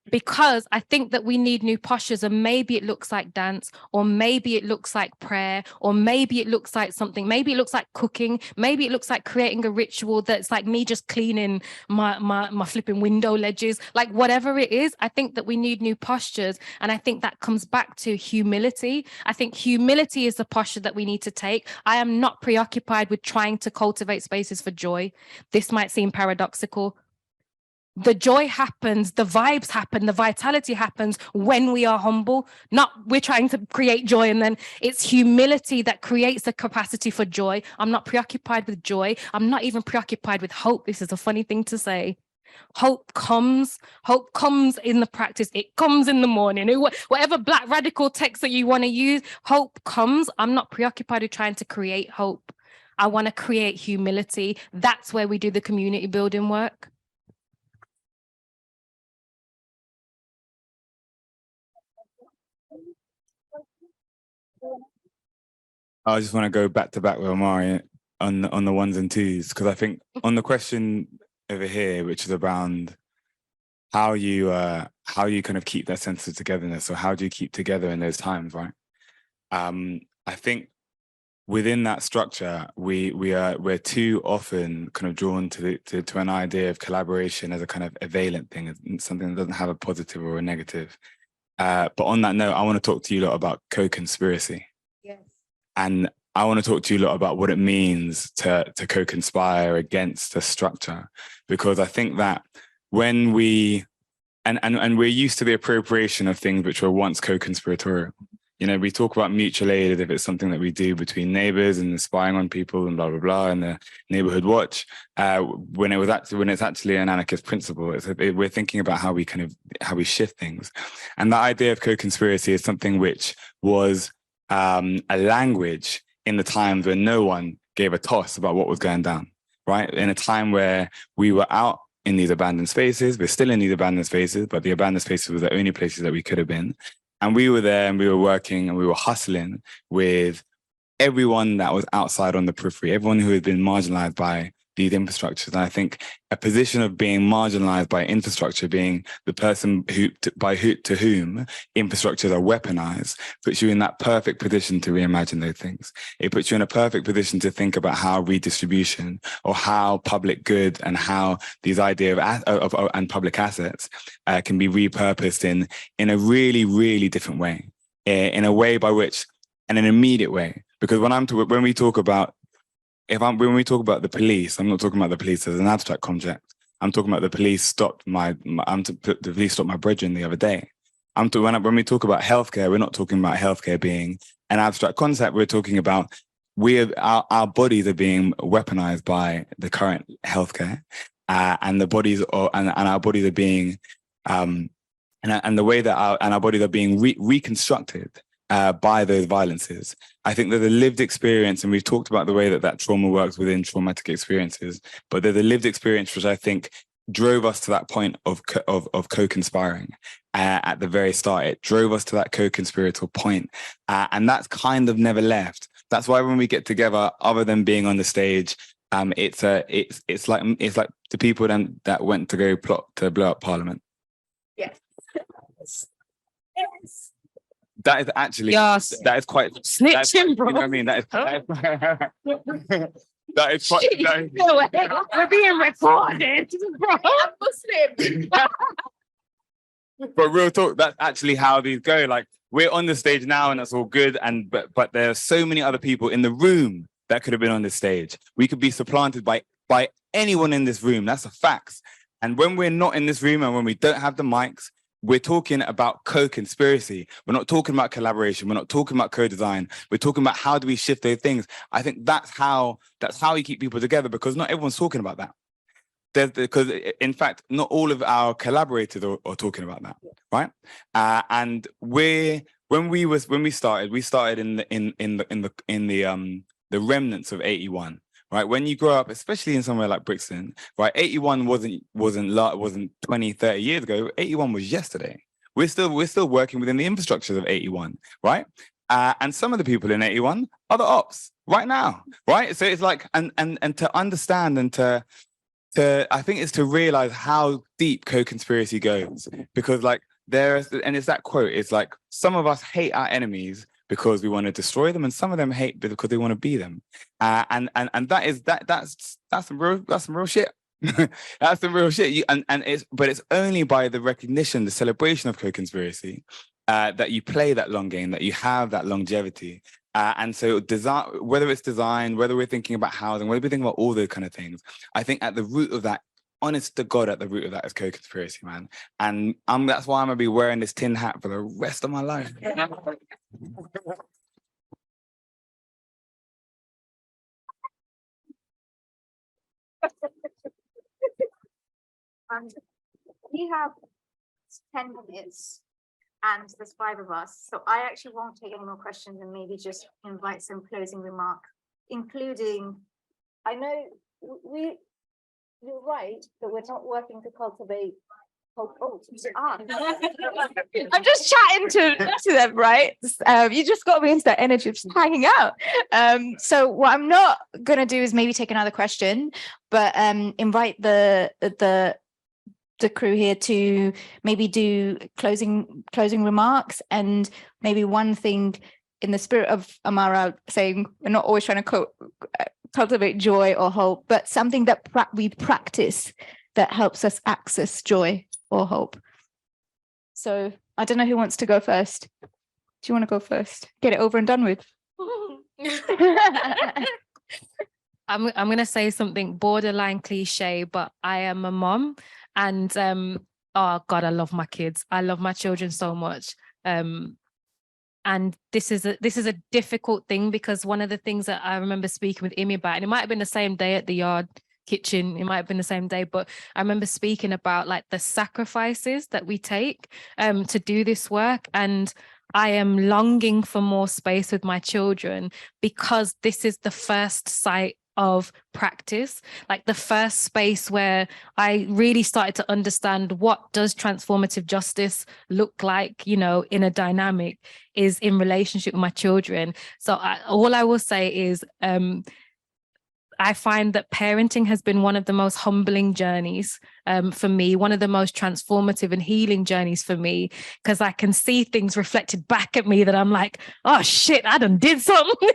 Because I think that we need new postures, and maybe it looks like dance, or maybe it looks like prayer, or maybe it looks like something, maybe it looks like cooking, maybe it looks like creating a ritual that's like me just cleaning my flipping window ledges, like whatever it is. I think that we need new postures, and I think that comes back to humility. I think humility is the posture that we need to take. I am not preoccupied with trying to cultivate spaces for joy. This might seem paradoxical. The joy happens, the vibes happen, the vitality happens when we are humble. Not we're trying to create joy, and then it's humility that creates the capacity for joy. I'm not preoccupied with joy. I'm not even preoccupied with hope. This is a funny thing to say. Hope comes in the practice. It comes in the morning. Whatever Black radical text that you want to use, hope comes. I'm not preoccupied with trying to create hope. I want to create humility. That's where we do the community building work. I just want to go back to back with Amari. on the ones and twos, because I think on the question over here, which is around how you kind of keep that sense of togetherness, or how do you keep together in those times, right? I think within that structure, we're too often kind of drawn to an idea of collaboration as a kind of availant thing, something that doesn't have a positive or a negative. But on that note, I want to talk to you a lot about co-conspiracy. Yes. And I want to talk to you a lot about what it means to co-conspire against a structure, because I think that when we and we're used to the appropriation of things which were once co-conspiratorial. You know, we talk about mutual aid as if it's something that we do between neighbors and spying on people and blah blah blah, and the neighborhood watch. When it's actually an anarchist principle, we're thinking about how we shift things, and the idea of co-conspiracy is something which was a language in the times when no one gave a toss about what was going down. Right, in a time where we were out in these abandoned spaces, we're still in these abandoned spaces, but the abandoned spaces were the only places that we could have been. And we were there and we were working and we were hustling with everyone that was outside on the periphery, everyone who had been marginalized by these infrastructures. And I think a position of being marginalized by infrastructure, being the person to whom infrastructures are weaponized, puts you in that perfect position to reimagine those things. It puts you in a perfect position to think about how redistribution or how public good and how these idea of public assets can be repurposed in a really, really different way, in a way by which, in an immediate way. Because when we talk about the police, I'm not talking about the police as an abstract concept. I'm talking about the police stopped my brethren the other day. When we talk about healthcare, we're not talking about healthcare being an abstract concept. We're talking about our bodies are being weaponized by the current healthcare, and our bodies are being and the way that our bodies are being reconstructed by those violences. I think there's a lived experience, and we've talked about the way that trauma works within traumatic experiences, but there's a lived experience which I think drove us to that point of co-conspiring at the very start. It drove us to that co-conspirator point, and that's kind of never left. That's why when we get together, other than being on the stage, it's like the people that went to go plot to blow up Parliament. Yes. Yes. That is actually, Yes. that is quite Snitching, bro. You know what I mean? That is quite. We're being recorded, bro. I'm Muslim. But real talk, that's actually how these go. Like, we're on the stage now and that's all good. But there are so many other people in the room that could have been on this stage. We could be supplanted by anyone in this room. That's a fact. And when we're not in this room and when we don't have the mics, we're talking about co-conspiracy. We're not talking about collaboration. We're not talking about co-design. We're talking about how do we shift those things. I think that's how we keep people together, because not everyone's talking about that. Because in fact, not all of our collaborators are talking about that, right? And when we started in the remnants of 81. Right, when you grow up, especially in somewhere like Brixton, right, 81 wasn't 20, 30 years ago. 81 was yesterday. We're still working within the infrastructures of 81, right? And some of the people in 81 are the ops right now, right? So it's like, and to understand and to I think it's to realize how deep co-conspiracy goes, because like it's that quote. It's like, some of us hate our enemies because we want to destroy them, and some of them hate because they want to be them. And that's some real shit. That's some real shit. But it's only by the recognition, the celebration of co-conspiracy, that you play that long game, that you have that longevity. And so design, whether it's design, whether we're thinking about housing, whether we're thinking about all those kind of things, I think at the root of that, honest to God, at the root of that is co-conspiracy, man. And that's why I'm gonna be wearing this tin hat for the rest of my life. We have 10 minutes and there's 5 of us. So I actually won't take any more questions and maybe just invite some closing remark, including, I know you're right that we're not working to cultivate I'm just chatting to them, right? You just got me into that energy of just hanging out. So what I'm not gonna do is maybe take another question, but invite the crew here to maybe do closing remarks, and maybe one thing in the spirit of Amahra saying we're not always trying to cultivate joy or hope, but something that we practice that helps us access joy or hope. So I don't know who wants to go first. Do you want to go first? Get it over and done with. I'm going to say something borderline cliche, but I am a mom, and oh God, I love my kids. I love my children so much. And this is a difficult thing, because one of the things that I remember speaking with Imi about, and it might have been the same day at the yard kitchen, it might have been the same day, but I remember speaking about like the sacrifices that we take to do this work. And I am longing for more space with my children, because this is the first site of practice, like the first space where I really started to understand what does transformative justice look like, you know, in a dynamic, is in relationship with my children. So all I will say is I find that parenting has been one of the most humbling journeys for me, one of the most transformative and healing journeys for me, because I can see things reflected back at me that I'm like, oh shit, I done did something.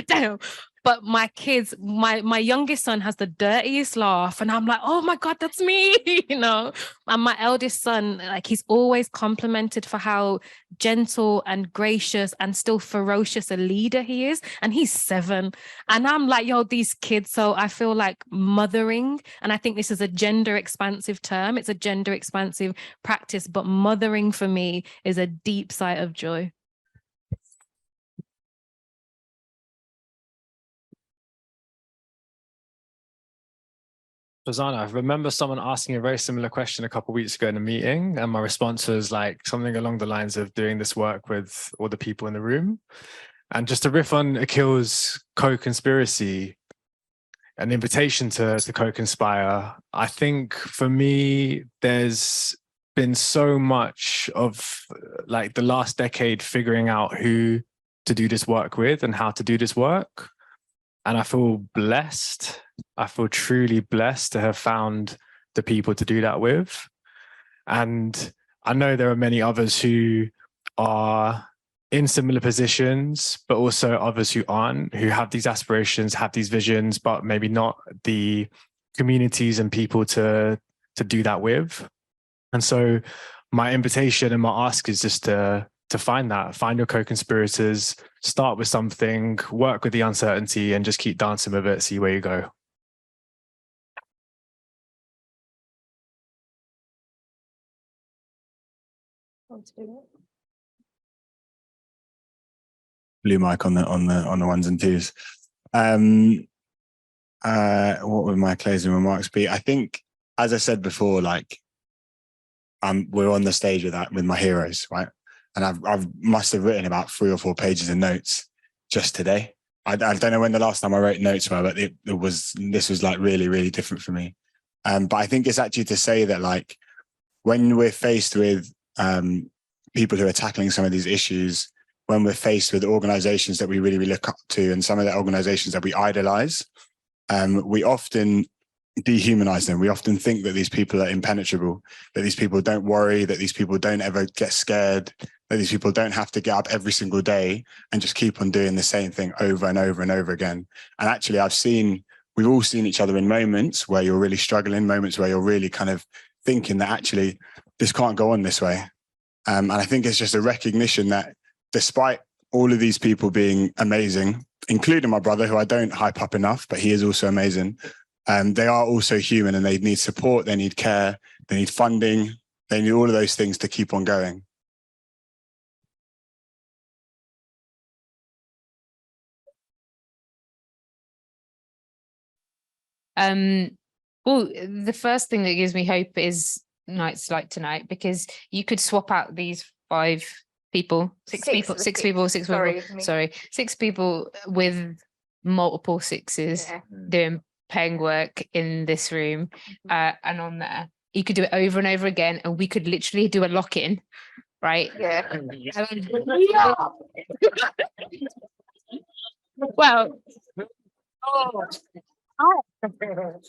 Damn. But my kids, my youngest son has the dirtiest laugh, and I'm like, oh my God, that's me, you know. And my eldest son, like, he's always complimented for how gentle and gracious and still ferocious a leader he is. And he's 7. And I'm like, yo, these kids. So I feel like mothering, and I think this is a gender expansive term. It's a gender expansive practice, but mothering for me is a deep site of joy. Farzana, I remember someone asking a very similar question a couple of weeks ago in a meeting, and my response was like something along the lines of doing this work with all the people in the room. And just to riff on Akil's co-conspiracy, an invitation to co-conspire, I think for me, there's been so much of like the last decade figuring out who to do this work with and how to do this work. And I feel blessed. I feel truly blessed to have found the people to do that with. And I know there are many others who are in similar positions, but also others who aren't, who have these aspirations, have these visions, but maybe not the communities and people to do that with. And so my invitation and my ask is just to find your co-conspirators, start with something, work with the uncertainty, and just keep dancing with it, see where you go. Blue mic on the ones and twos. What would my closing remarks be? I think, as I said before, like we're on the stage with my heroes, right? And I've must have written about 3 or 4 pages of notes just today. I don't know when the last time I wrote notes were, but this was like really, really different for me. But I think it's actually to say that like when we're faced with people who are tackling some of these issues, when we're faced with organizations that we really, really look up to, and some of the organizations that we idolize, we often dehumanize them. We often think that these people are impenetrable, that these people don't worry, that these people don't ever get scared, that these people don't have to get up every single day and just keep on doing the same thing over and over and over again. And actually, we've all seen each other in moments where you're really struggling, moments where you're really kind of thinking that actually this can't go on this way. And I think it's just a recognition that despite all of these people being amazing, including my brother, who I don't hype up enough, but he is also amazing, they are also human, and they need support, they need care, they need funding, they need all of those things to keep on going. Well, the first thing that gives me hope is nights like tonight, because you could swap out these 5 people, 6 people with multiple 6s doing paying work in this room and on there. You could do it over and over again, and we could literally do a lock-in, right? Yeah. Well, I don't know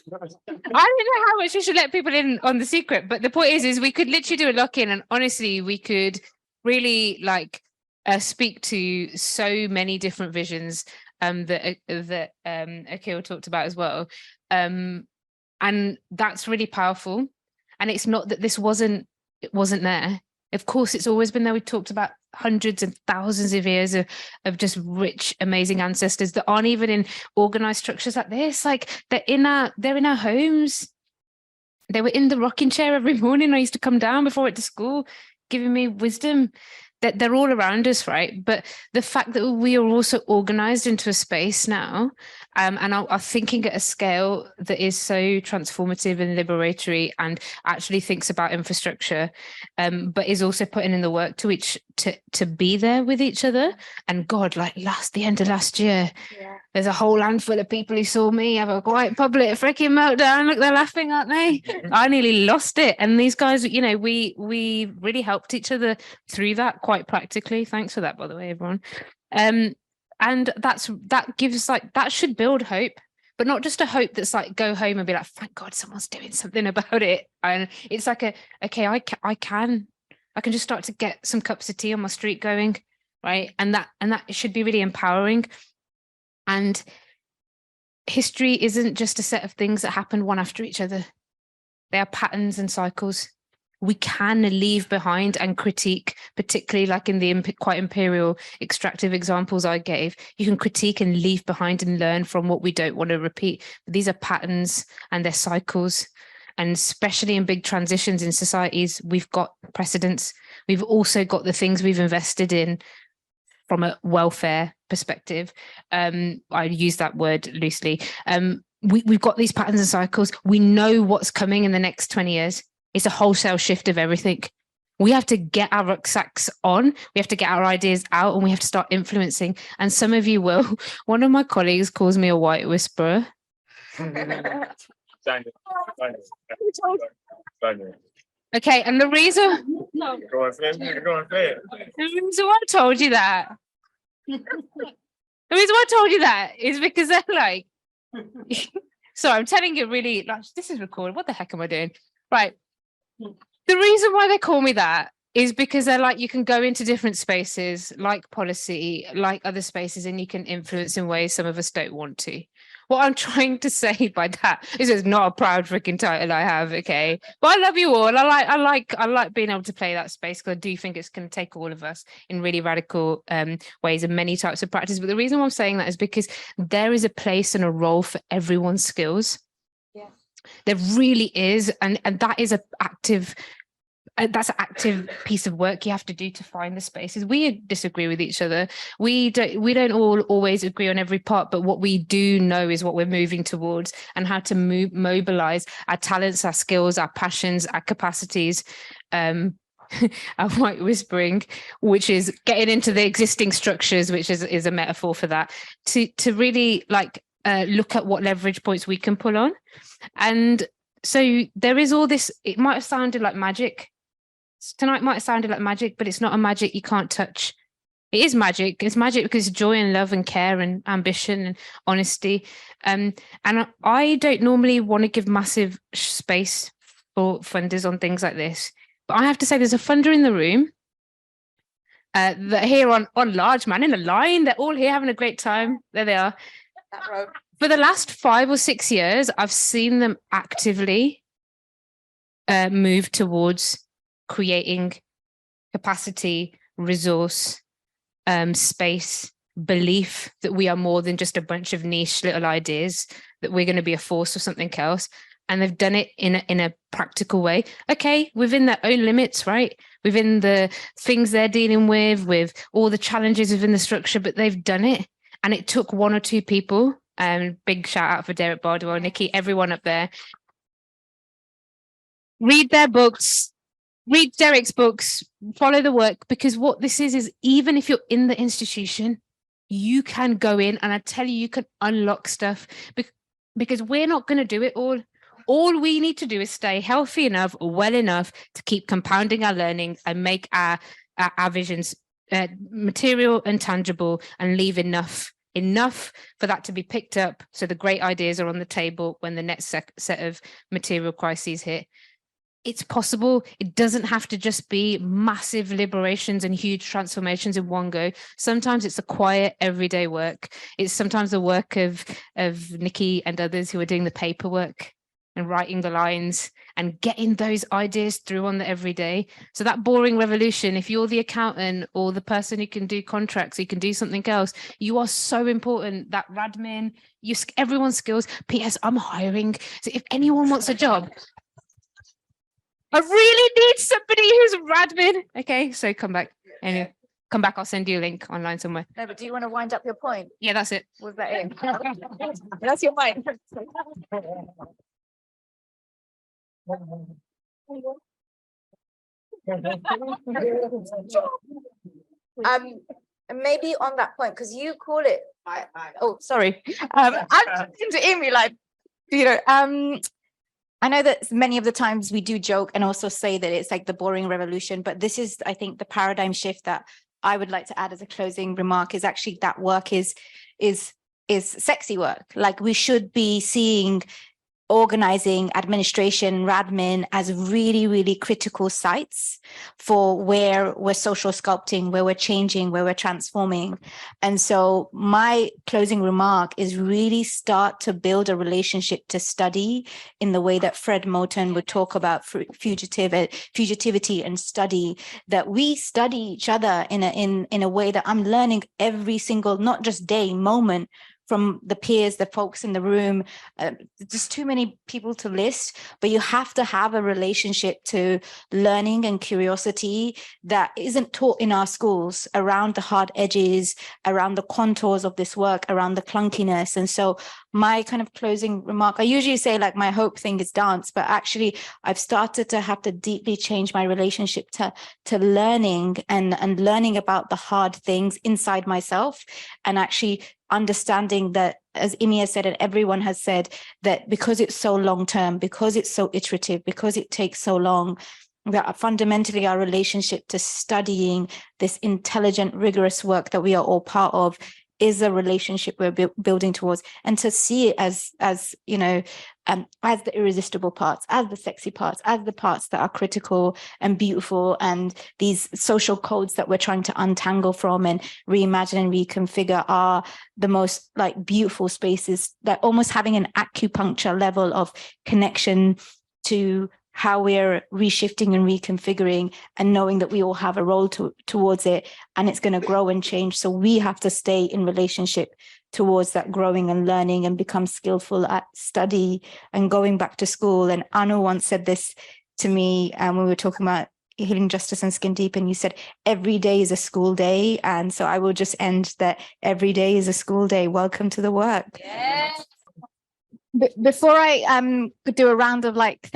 how much we should let people in on the secret, but the point is we could literally do a lock-in, and honestly, we could really like speak to so many different visions that Akil talked about as well, and that's really powerful. And it's not that it wasn't there. Of course, it's always been there. We talked about hundreds and thousands of years of just rich, amazing ancestors that aren't even in organized structures like this. Like they're in our homes. They were in the rocking chair every morning. I used to come down before I went to school, giving me wisdom. That they're all around us, right? But the fact that we are also organized into a space now, and are thinking at a scale that is so transformative and liberatory, and actually thinks about infrastructure, but is also putting in the work to be there with each other. And God, like the end of last year, there's a whole handful of people who saw me have a quite public freaking meltdown. Look, they're laughing, aren't they? I nearly lost it. And these guys, you know, we really helped each other through that quite practically. Thanks for that, by the way, everyone. And that gives that should build hope, but not just a hope that's like go home and be like, thank God someone's doing something about it. And it's like I can just start to get some cups of tea on my street going, right? And that should be really empowering. And history isn't just a set of things that happen one after each other. They are patterns and cycles. We can leave behind and critique, particularly like in the quite imperial extractive examples I gave. You can critique and leave behind and learn from what we don't want to repeat. But these are patterns and they're cycles. And especially in big transitions in societies, we've got precedents. We've also got the things we've invested in from a welfare perspective. I use that word loosely. We've got these patterns and cycles. We know what's coming in the next 20 years. It's a wholesale shift of everything. We have to get our rucksacks on. We have to get our ideas out, and we have to start influencing. And some of you will. One of my colleagues calls me a white whisperer. Okay, and the reason Go on, say it. the reason why I told you that, is because they're like, so I'm telling you really, like, this is recorded. What the heck am I doing? Right. The reason why they call me that is because they're like, you can go into different spaces, like policy, like other spaces, and you can influence in ways some of us don't want to. What I'm trying to say by that is it's not a proud freaking title I have, okay? But I love you all. I like being able to play that space, because I do think it's going to take all of us in really radical ways and many types of practice. But the reason why I'm saying that is because there is a place and a role for everyone's skills. Yeah. There really is, and that is that's an active piece of work you have to do to find the spaces. We disagree with each other. We don't all always agree on every part, but what we do know is what we're moving towards, and how to mobilize our talents, our skills, our passions, our capacities. Our white whispering, which is getting into the existing structures, which is a metaphor for that, to really look at what leverage points we can pull on. And so there is all this. It might have sounded like magic. Tonight might have sounded like magic, but it's not a magic you can't touch. It is magic. It's magic because it's joy and love and care and ambition and honesty. And I don't normally want to give massive space for funders on things like this. But I have to say there's a funder in the room that here on large, man, in a line. They're all here having a great time. There they are. For the last 5 or 6 years, I've seen them actively move towards creating capacity, resource, space, belief that we are more than just a bunch of niche little ideas, that we're going to be a force or something else. And they've done it in a practical way. Okay, within their own limits, right? Within the things they're dealing with all the challenges within the structure, but they've done it. And it took 1 or 2 people. Big shout out for Derek Bardwell, Nikki, everyone up there. Read their books. Read Derek's books, follow the work, because what this is even if you're in the institution, you can go in, and I tell you, you can unlock stuff, because we're not going to do it all. All we need to do is stay healthy enough, well enough to keep compounding our learning and make our visions material and tangible, and leave enough for that to be picked up, so the great ideas are on the table when the next set of material crises hit. It's possible. It doesn't have to just be massive liberations and huge transformations in one go. Sometimes it's a quiet, everyday work. It's sometimes the work of Nikki and others who are doing the paperwork and writing the lines and getting those ideas through on the everyday. So that boring revolution, if you're the accountant or the person who can do contracts, who can do something else, you are so important. That radmin, everyone's skills. P.S. I'm hiring. So if anyone wants a job, I really need somebody who's radmin. Okay, so come back. Anyway, come back. I'll send you a link online somewhere. No, but do you want to wind up your point? Yeah, that's it. Was that it? That's your mind. Maybe on that point, because you call it. Oh, sorry. I'm into Amy, like, you know. I know that many of the times we do joke and also say that it's like the boring revolution, but this is, I think, the paradigm shift that I would like to add as a closing remark is actually that work is sexy work. Like, we should be seeing organizing, administration, radmin as really, really critical sites for where we're social sculpting, where we're changing, where we're transforming. And so my closing remark is really start to build a relationship to study in the way that Fred Moten would talk about fugitivity and study, that we study each other in a way that I'm learning every single, not just day, moment, from the peers, the folks in the room. There's too many people to list, but you have to have a relationship to learning and curiosity that isn't taught in our schools, around the hard edges, around the contours of this work, around the clunkiness. And so my kind of closing remark, I usually say like my hope thing is dance, but actually I've started to have to deeply change my relationship to learning and learning about the hard things inside myself, and actually understanding that, as Imi has said and everyone has said, that because it's so long term, because it's so iterative, because it takes so long, that fundamentally our relationship to studying this intelligent, rigorous work that we are all part of is a relationship we're building towards, and to see it as you know, as the irresistible parts, as the sexy parts, as the parts that are critical and beautiful, and these social codes that we're trying to untangle from and reimagine and reconfigure are the most like beautiful spaces, that almost having an acupuncture level of connection to how we're reshifting and reconfiguring, and knowing that we all have a role towards it, and it's going to grow and change. So we have to stay in relationship towards that growing and learning, and become skillful at study and going back to school. And Anu once said this to me when we were talking about healing justice and skin deep, and you said every day is a school day. And so I will just end that every day is a school day. Welcome to the work. Yes. Before I do a round of like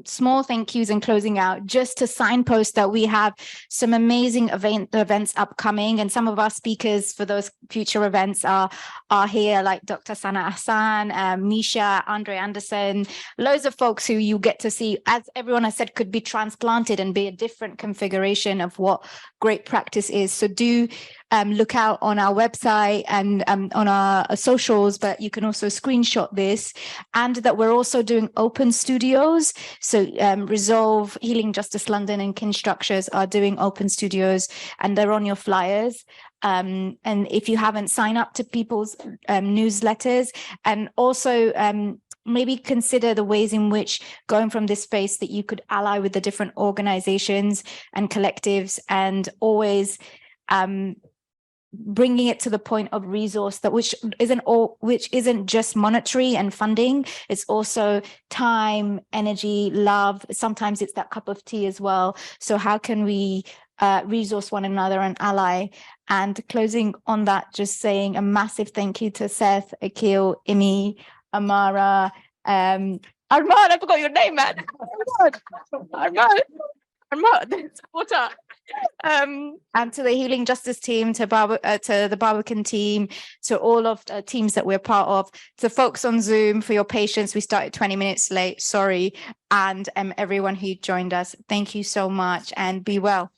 small thank yous and closing out, just to signpost that we have some amazing events upcoming, and some of our speakers for those future events are here, like Dr. Sana Hassan, Misha, Andre Anderson, loads of folks who you get to see, as everyone has said, could be transplanted and be a different configuration of what great practice is. So do look out on our website and on our socials, but you can also screenshot this, and that we're also doing open studios. So Resolve, Healing Justice London and Kin Structures are doing open studios, and they're on your flyers. And if you haven't, signed up to people's newsletters, and also maybe consider the ways in which, going from this space, that you could ally with the different organizations and collectives, and always bringing it to the point of resource, that which isn't just monetary and funding, it's also time, energy, love. Sometimes it's that cup of tea as well. So how can we resource one another and ally? And closing on that, just saying a massive thank you to Seth, Akil, Imi, Amahra, Arman, I forgot your name, man. Arman. Water. And to the Healing Justice team, to the Barbican team, to all of the teams that we're part of, to folks on Zoom for your patience. We started 20 minutes late, sorry. And everyone who joined us, thank you so much and be well.